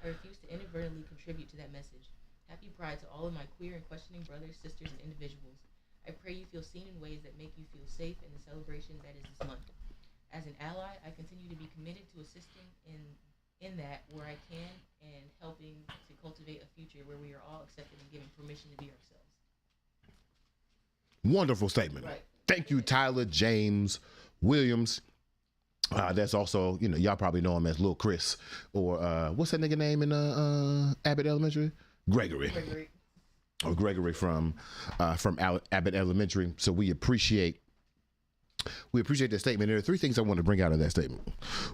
I refuse to inadvertently contribute to that message. Happy Pride to all of my queer and questioning brothers, sisters, and individuals. I pray you feel seen in ways that make you feel safe in the celebration that is this month. As an ally, I continue to be committed to assisting in that where I can and helping to cultivate a future where we are all accepted and given permission to be ourselves. Wonderful statement. Right. Thank you, Tyler James Williams. That's also, y'all probably know him as Lil Chris, or what's that nigga name in Abbott Elementary? Gregory. Or Gregory from Abbott Elementary. So we appreciate that statement. There are three things I want to bring out of that statement.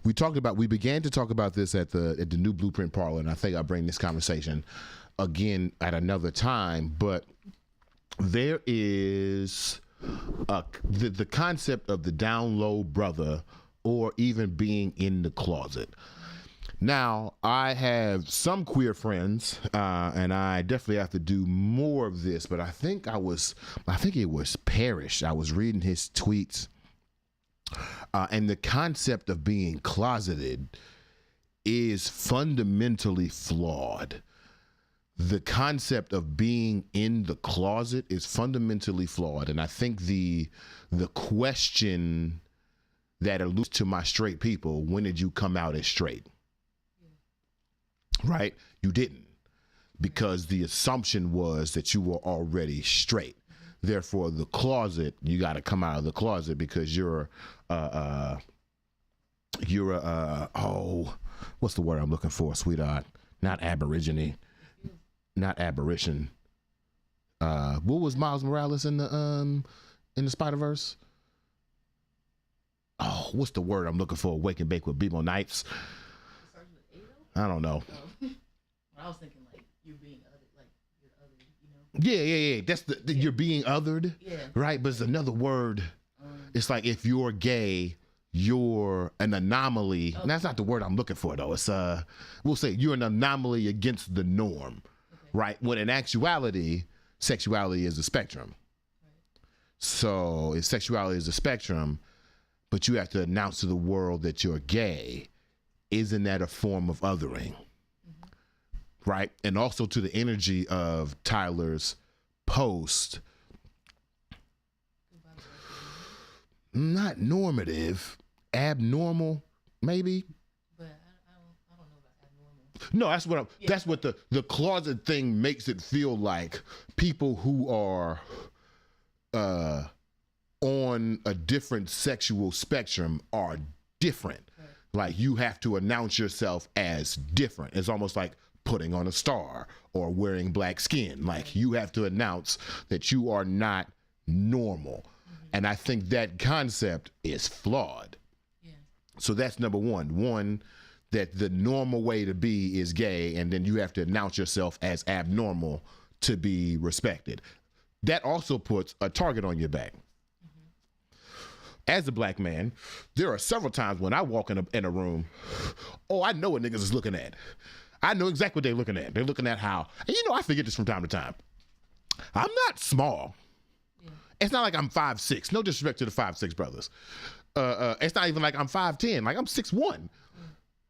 We began to talk about this at the New Blueprint Parlor, and I think I'll bring this conversation again at another time. But there is the concept of the down low brother, or even being in the closet. Now, I have some queer friends, and I definitely have to do more of this, but I think it was Parrish. I was reading his tweets, and the concept of being closeted is fundamentally flawed. The concept of being in the closet is fundamentally flawed, and I think the question that alludes to my straight people, when did you come out as straight? Right? You didn't, because the assumption was that you were already straight. Therefore, the closet, you got to come out of the closet because you're what's the word I'm looking for, sweetheart? Not aborigine, not apparition. What was Miles Morales in the Spider-Verse? Oh, what's the word I'm looking for? Wake and Bake with BeMo Nights. I don't know. I was thinking like you're being othered, like you're othered, Yeah. That's you're being othered. Yeah. Right, but it's another word. It's like if you're gay, you're an anomaly. Okay. And that's not the word I'm looking for though. It's we'll say you're an anomaly against the norm. Okay. right? When in actuality, sexuality is a spectrum. So if sexuality is a spectrum, but you have to announce to the world that you're gay, isn't that a form of othering? Right? And also to the energy of Tyler's post, not normative, abnormal, maybe. But I don't know about abnormal. No, that's what the closet thing makes it feel like. People who are on a different sexual spectrum are different. Right. Like you have to announce yourself as different. It's almost like putting on a star or wearing black skin. Like you have to announce that you are not normal. And I think that concept is flawed. Yeah. So that's number one. One, that the normal way to be is gay, and then you have to announce yourself as abnormal to be respected. That also puts a target on your back. As a black man, there are several times when I walk in a room, I know what niggas is looking at. I know exactly what they're looking at. They're looking at how, and I forget this from time to time. I'm not small. Yeah. It's not like I'm 5'6". No disrespect to the 5'6" brothers. It's not even like I'm 5'10". Like I'm 6'1".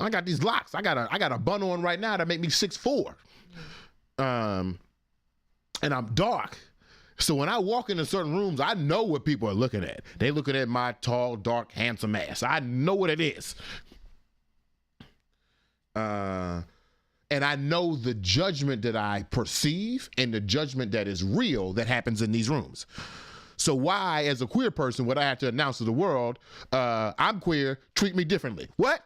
I got these locks. I got a bun on right now that make me 6'4". And I'm dark. So when I walk into certain rooms, I know what people are looking at. They looking at my tall, dark, handsome ass. I know what it is. And I know the judgment that I perceive and the judgment that is real that happens in these rooms. So why, as a queer person, would I have to announce to the world, I'm queer, treat me differently? What?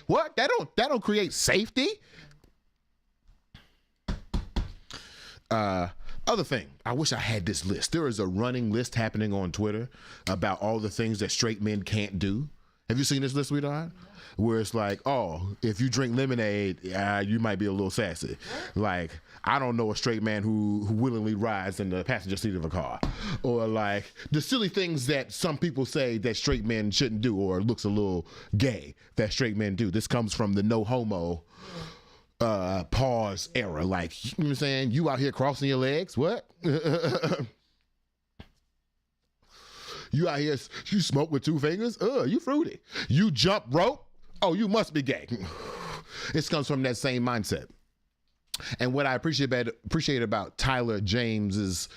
What? That don't create safety? Other thing, I wish I had this list. There is a running list happening on Twitter about all the things that straight men can't do. Have you seen this list, sweetheart? Where it's like, if you drink lemonade, you might be a little sassy. Like, I don't know a straight man who willingly rides in the passenger seat of a car. Or like the silly things that some people say that straight men shouldn't do or looks a little gay that straight men do. This comes from the no homo pause era. Like, you know what I'm saying? You out here crossing your legs? What? You out here, you smoke with 2 fingers? You fruity. You jump rope? Oh, you must be gay. This comes from that same mindset. And what I appreciate about Tyler James's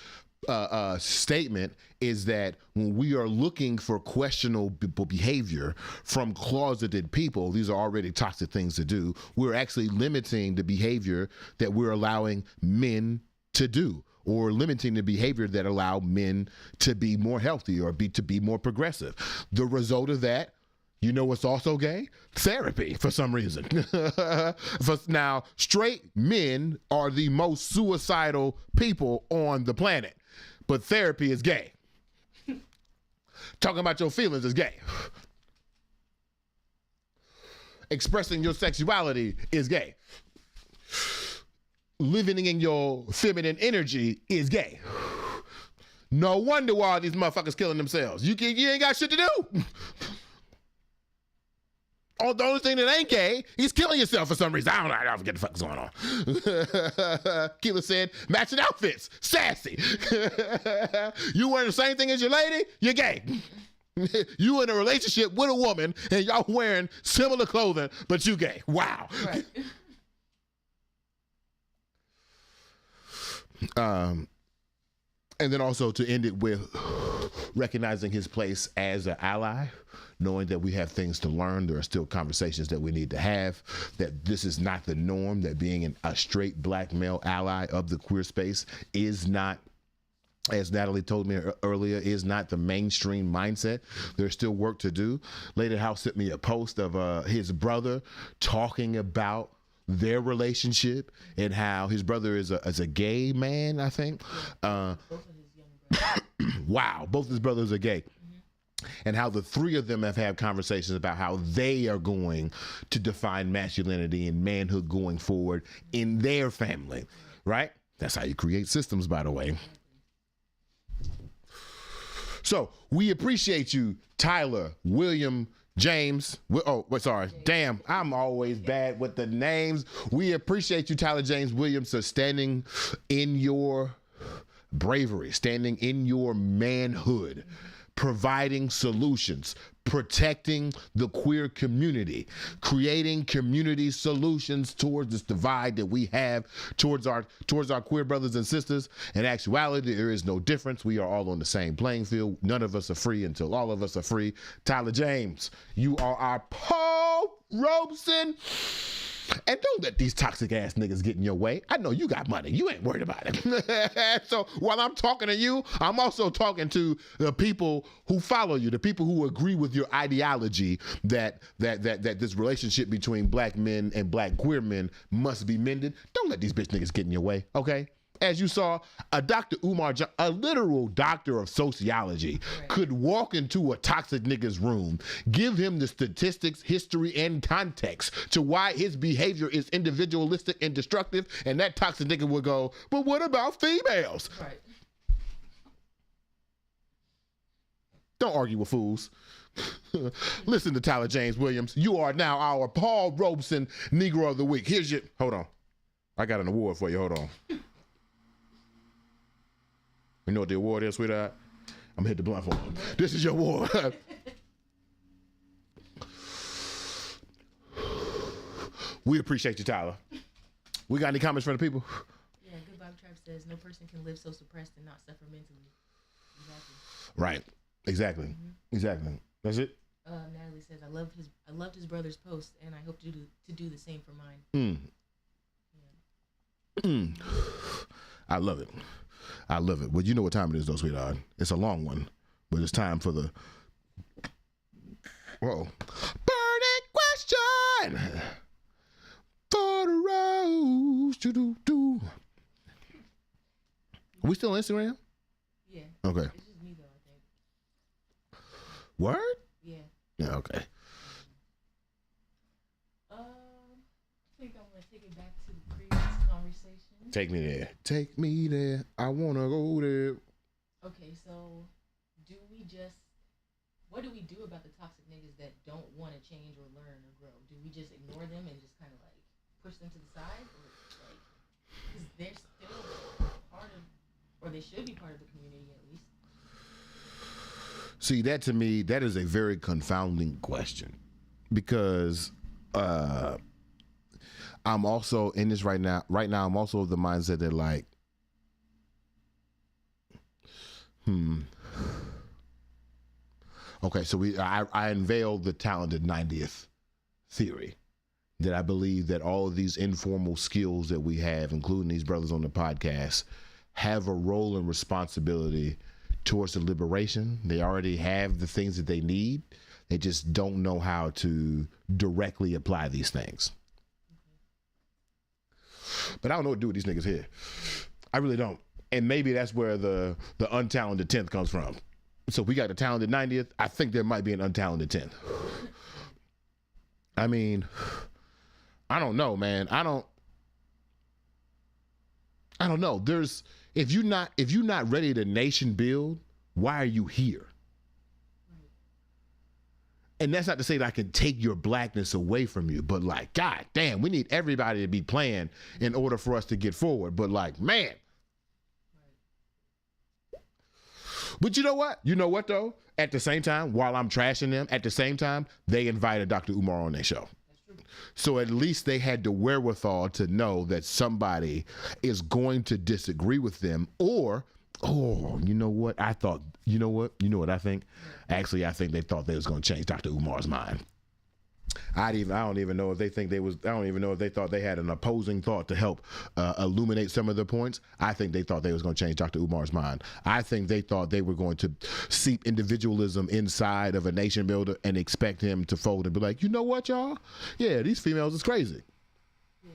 statement is that when we are looking for questionable behavior from closeted people, these are already toxic things to do, we're actually limiting the behavior that we're allowing men to do, or limiting the behavior that allow men to be more healthy or to be more progressive. The result of that, you know what's also gay? Therapy, for some reason. Now, straight men are the most suicidal people on the planet, but therapy is gay. Talking about your feelings is gay. Expressing your sexuality is gay. Living in your feminine energy is gay. No wonder why all these motherfuckers killing themselves. You ain't got shit to do. Oh, the only thing that ain't gay is killing yourself for some reason. I don't forget the fuck's going on. Keela said, matching outfits, sassy. You wearing the same thing as your lady, you're gay. You in a relationship with a woman and y'all wearing similar clothing, but you gay. Wow. Right. And then also to end it with recognizing his place as an ally, knowing that we have things to learn. There are still conversations that we need to have, that this is not the norm, that being a straight black male ally of the queer space is not, as Natalie told me earlier, is not the mainstream mindset. There's still work to do. Lady House sent me a post of his brother talking about their relationship and how his brother is a gay man, I think. Both of his young brothers. Wow, both his brothers are gay. And how the 3 of them have had conversations about how they are going to define masculinity and manhood going forward in their family, right? That's how you create systems, by the way. So we appreciate you, Tyler William James. Sorry. Damn, I'm always bad with the names. We appreciate you, Tyler James Williams, for standing in your bravery, standing in your manhood, providing solutions, protecting the queer community, creating community solutions towards this divide that we have towards our queer brothers and sisters. In actuality, there is no difference. We are all on the same playing field. None of us are free until all of us are free. Tyler James, you are our Paul Robeson. And don't let these toxic ass niggas get in your way. I know you got money. You ain't worried about it. So while I'm talking to you, I'm also talking to the people who follow you, the people who agree with your ideology that this relationship between black men and black queer men must be mended. Don't let these bitch niggas get in your way, okay? As you saw, a Dr. Umar, a literal doctor of sociology, could walk into a toxic nigga's room, give him the statistics, history, and context to why his behavior is individualistic and destructive, and that toxic nigga would go, but what about females? Right. Don't argue with fools. Listen to Tyler James Williams. You are now our Paul Robeson Negro of the Week. Here's your, hold on. I got an award for you, hold on. You know what the award is, sweetheart? I'm gonna hit the blunt for you. This is your award. We appreciate you, Tyler. We got any comments from the people? Yeah, Good Vibe Tribe says no person can live so suppressed and not suffer mentally. Exactly. Right. Exactly. Mm-hmm. Exactly. That's it. Natalie says I loved his brother's post and I hope to do the same for mine. I love it. I love it. Well, you know what time it is, though, sweetheart. It's a long one, but it's time for the burning question for the Roach. Do. Are we still on Instagram? Yeah. Okay. It's just me though, I think. Word? Yeah. Yeah. Okay. I think I'm gonna take it back to the previous conversation. Take me there. Take me there. I wanna go there. Okay, so what do we do about the toxic niggas that don't want to change or learn or grow? Do we just ignore them and just kind of like push them to the side, or like, because they're still part of, or they should be part of the community at least? See, that to me, that is a very confounding question, because I'm also in this right now. Right now, I'm also of the mindset that like, Okay, so I unveiled the talented 90th theory, that I believe that all of these informal skills that we have, including these brothers on the podcast, have a role and responsibility towards the liberation. They already have the things that they need. They just don't know how to directly apply these things. But I don't know what to do with these niggas here. I really don't. And maybe that's where the untalented 10th comes from. So we got the talented 90th. I think there might be an untalented 10th. I mean, I don't know, man. I don't know. There's if you're not ready to nation build, why are you here? And that's not to say that I can take your blackness away from you, but like, God damn, we need everybody to be playing in order for us to get forward. But like, man. But you know what? You know what though? At the same time, while I'm trashing them, at the same time, they invited Dr. Umar on their show. So at least they had the wherewithal to know that somebody is going to disagree with them, or, you know what? You know what I think? Actually, I think they thought they was going to change Dr. Umar's mind. I don't even know if they thought they had an opposing thought to help illuminate some of their points. I think they thought they was going to change Dr. Umar's mind. I think they thought they were going to seep individualism inside of a nation builder and expect him to fold and be like, you know what, y'all? Yeah, these females is crazy. Yeah.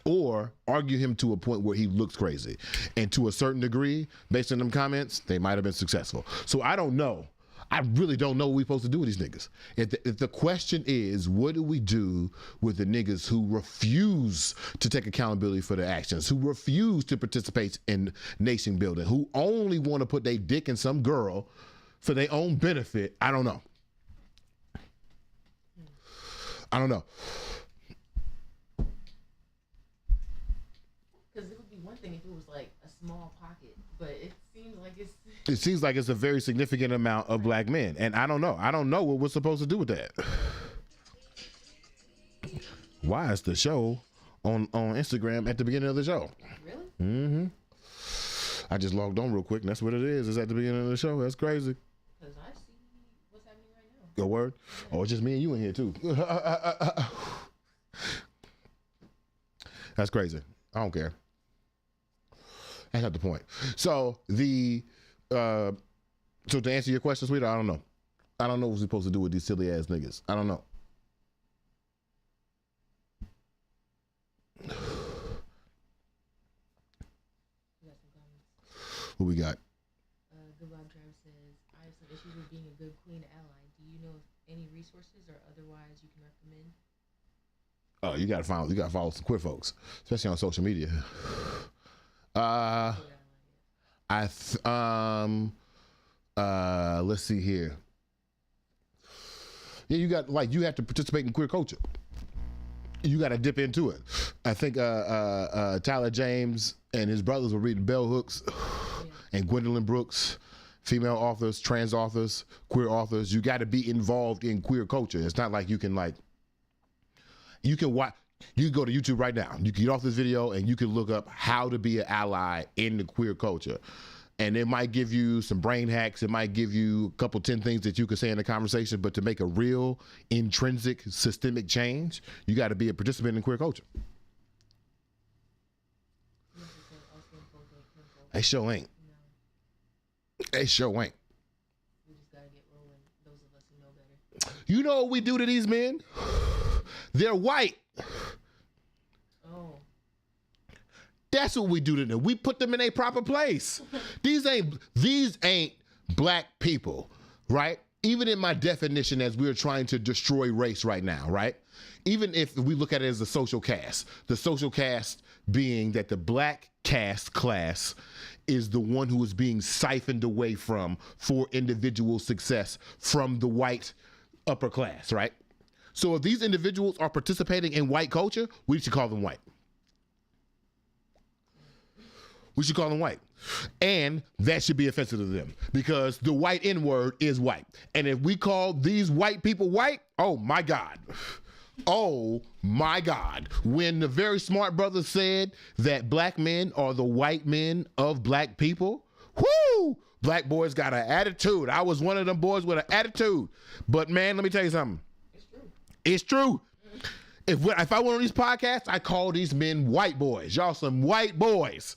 Or argue him to a point where he looks crazy. And to a certain degree, based on them comments, they might have been successful. So I don't know. I really don't know what we're supposed to do with these niggas. If the question is, what do we do with the niggas who refuse to take accountability for their actions, who refuse to participate in nation building, who only want to put their dick in some girl for their own benefit? I don't know. I don't know. Because it would be one thing if it was like a small pocket, but it seems like it's. It seems like it's a very significant amount of black men, and I don't know. I don't know what we're supposed to do with that. Why is the show on Instagram at the beginning of the show? Really? Mm-hmm. I just logged on real quick, and that's what it is. It's at the beginning of the show. That's crazy. Because I see what's happening right now. Go word? Oh, it's just me and you in here too. That's crazy. I don't care. That's not the point. So so to answer your question, sweetheart, I don't know. I don't know what we're supposed to do with these silly ass niggas. I don't know. What we got? Good Bob Travis says, I have some issues with being a good queen ally. Do you know of any resources or otherwise you can recommend? Oh, you gotta follow some queer folks, especially on social media. Let's see here. Yeah, you have to participate in queer culture. You got to dip into it. I think Tyler James and his brothers were reading Bell Hooks and Gwendolyn Brooks, female authors, trans authors, queer authors. You got to be involved in queer culture. It's not like you can watch. You can go to YouTube right now. You can get off this video and you can look up how to be an ally in the queer culture. And it might give you some brain hacks. It might give you a couple 10 things that you could say in the conversation, but to make a real intrinsic systemic change, you got to be a participant in queer culture. They sure ain't. They sure ain't. We just got to get rolling, those of us who know better. You know what we do to these men? They're white. Oh. That's what we do to them. We put them in a proper place. These ain't black people, right? Even in my definition, as we're trying to destroy race right now, right? Even if we look at it as a social caste, the social caste being that the black caste class is the one who is being siphoned away from for individual success from the white upper class, right? So if these individuals are participating in white culture, we should call them white. We should call them white. And that should be offensive to them because the white N-word is white. And if we call these white people white, oh my God. Oh my God. When the very smart brother said that black men are the white men of black people, whoo, black boys got an attitude. I was one of them boys with an attitude. But man, let me tell you something. It's true. If I went on these podcasts, I call these men white boys. Y'all some white boys.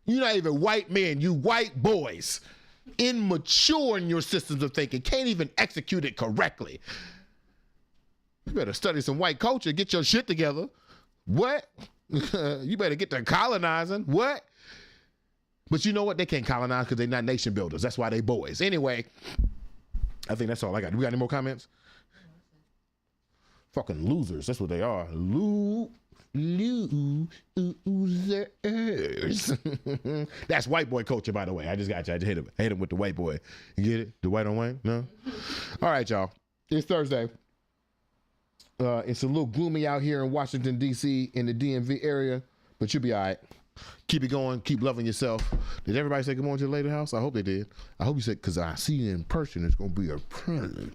You're not even white men, you white boys. Immature in your systems of thinking, can't even execute it correctly. You better study some white culture, get your shit together. What? You better get to colonizing. What? But you know what? They can't colonize because they're not nation builders. That's why they boys. Anyway, I think that's all I got. Do we got any more comments? Fucking losers. That's what they are. Losers. That's white boy culture, by the way. I just got you. I just hit him with the white boy. You get it? The white on white? No? All right, y'all. It's Thursday. It's a little gloomy out here in Washington, D.C. in the DMV area, but you'll be all right. Keep it going. Keep loving yourself. Did everybody say good morning to the lady house? I hope they did. I hope you said, because I see you in person, it's going to be a present.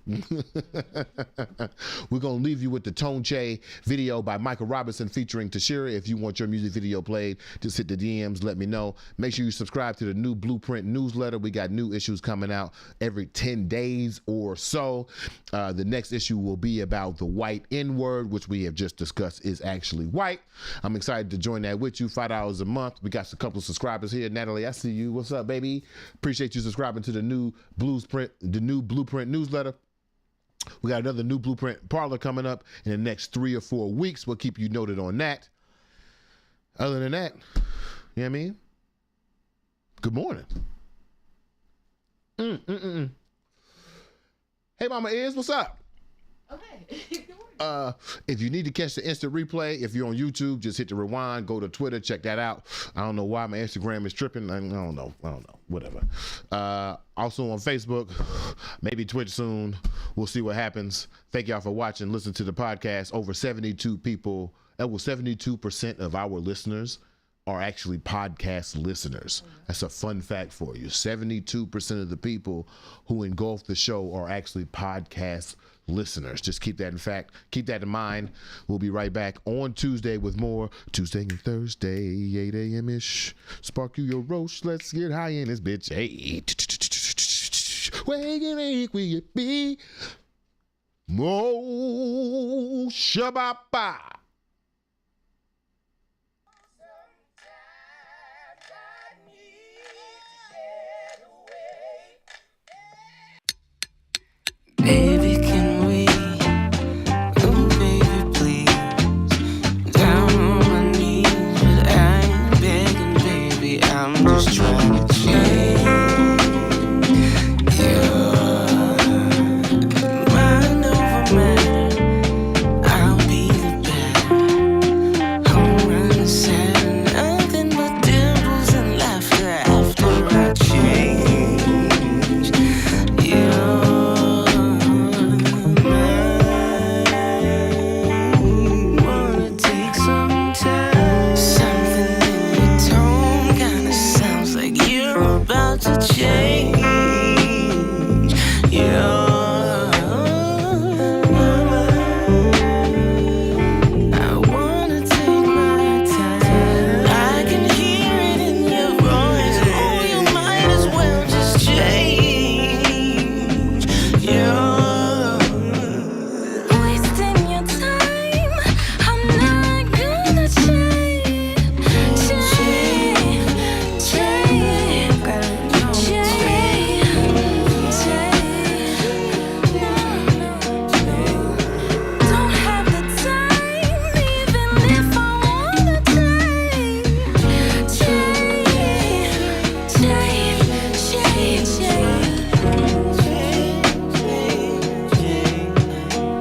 We're going to leave you with the Tone Che video by Michael Robeson featuring Tashira. If you want your music video played, just hit the DMs, let me know. Make sure you subscribe to the new Blueprint newsletter. We got new issues coming out every 10 days or so. The next issue will be about the white N-word, which we have just discussed is actually white. I'm excited to join that with you. $5 a month. We got a couple of subscribers here. Natalie, I see you. What's up, baby? Appreciate you subscribing to the new Blueprint newsletter. We got another new Blueprint parlor coming up in the next 3 or 4 weeks. We'll keep you noted on that. Other than that, you know what I mean? Good morning. Hey, Mama Iz, what's up? Okay. Good morning. If you need to catch the instant replay, if you're on YouTube, just hit the rewind, go to Twitter, check that out. I don't know why my Instagram is tripping. I don't know. Whatever. Also on Facebook, Maybe Twitch soon. We'll see what happens. Thank y'all for watching. Listen to the podcast. Over 72% of our listeners are actually podcast listeners. That's a fun fact for you. 72% of the people who engulf the show are actually podcast listeners. Just keep that in mind. We'll be right back on Tuesday with more Tuesday and Thursday, 8 a.m. ish. Spark you your Roach. Let's get high in this bitch. Hey, where will you be? Mo Shababa. Baby, can we? Oh, baby, please. Down on my knees, but I ain't begging, baby. I'm just trying to change you. Mind over matter, I'll be the better. Home run the center, nothing but dimples and laughter after I change you. Change, I wanna take my time. I can hear it in your voice. Oh, you might as well just change. Wasting your time. I'm not gonna change. Don't have the time, even if I wanna change.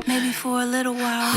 Maybe for a little while.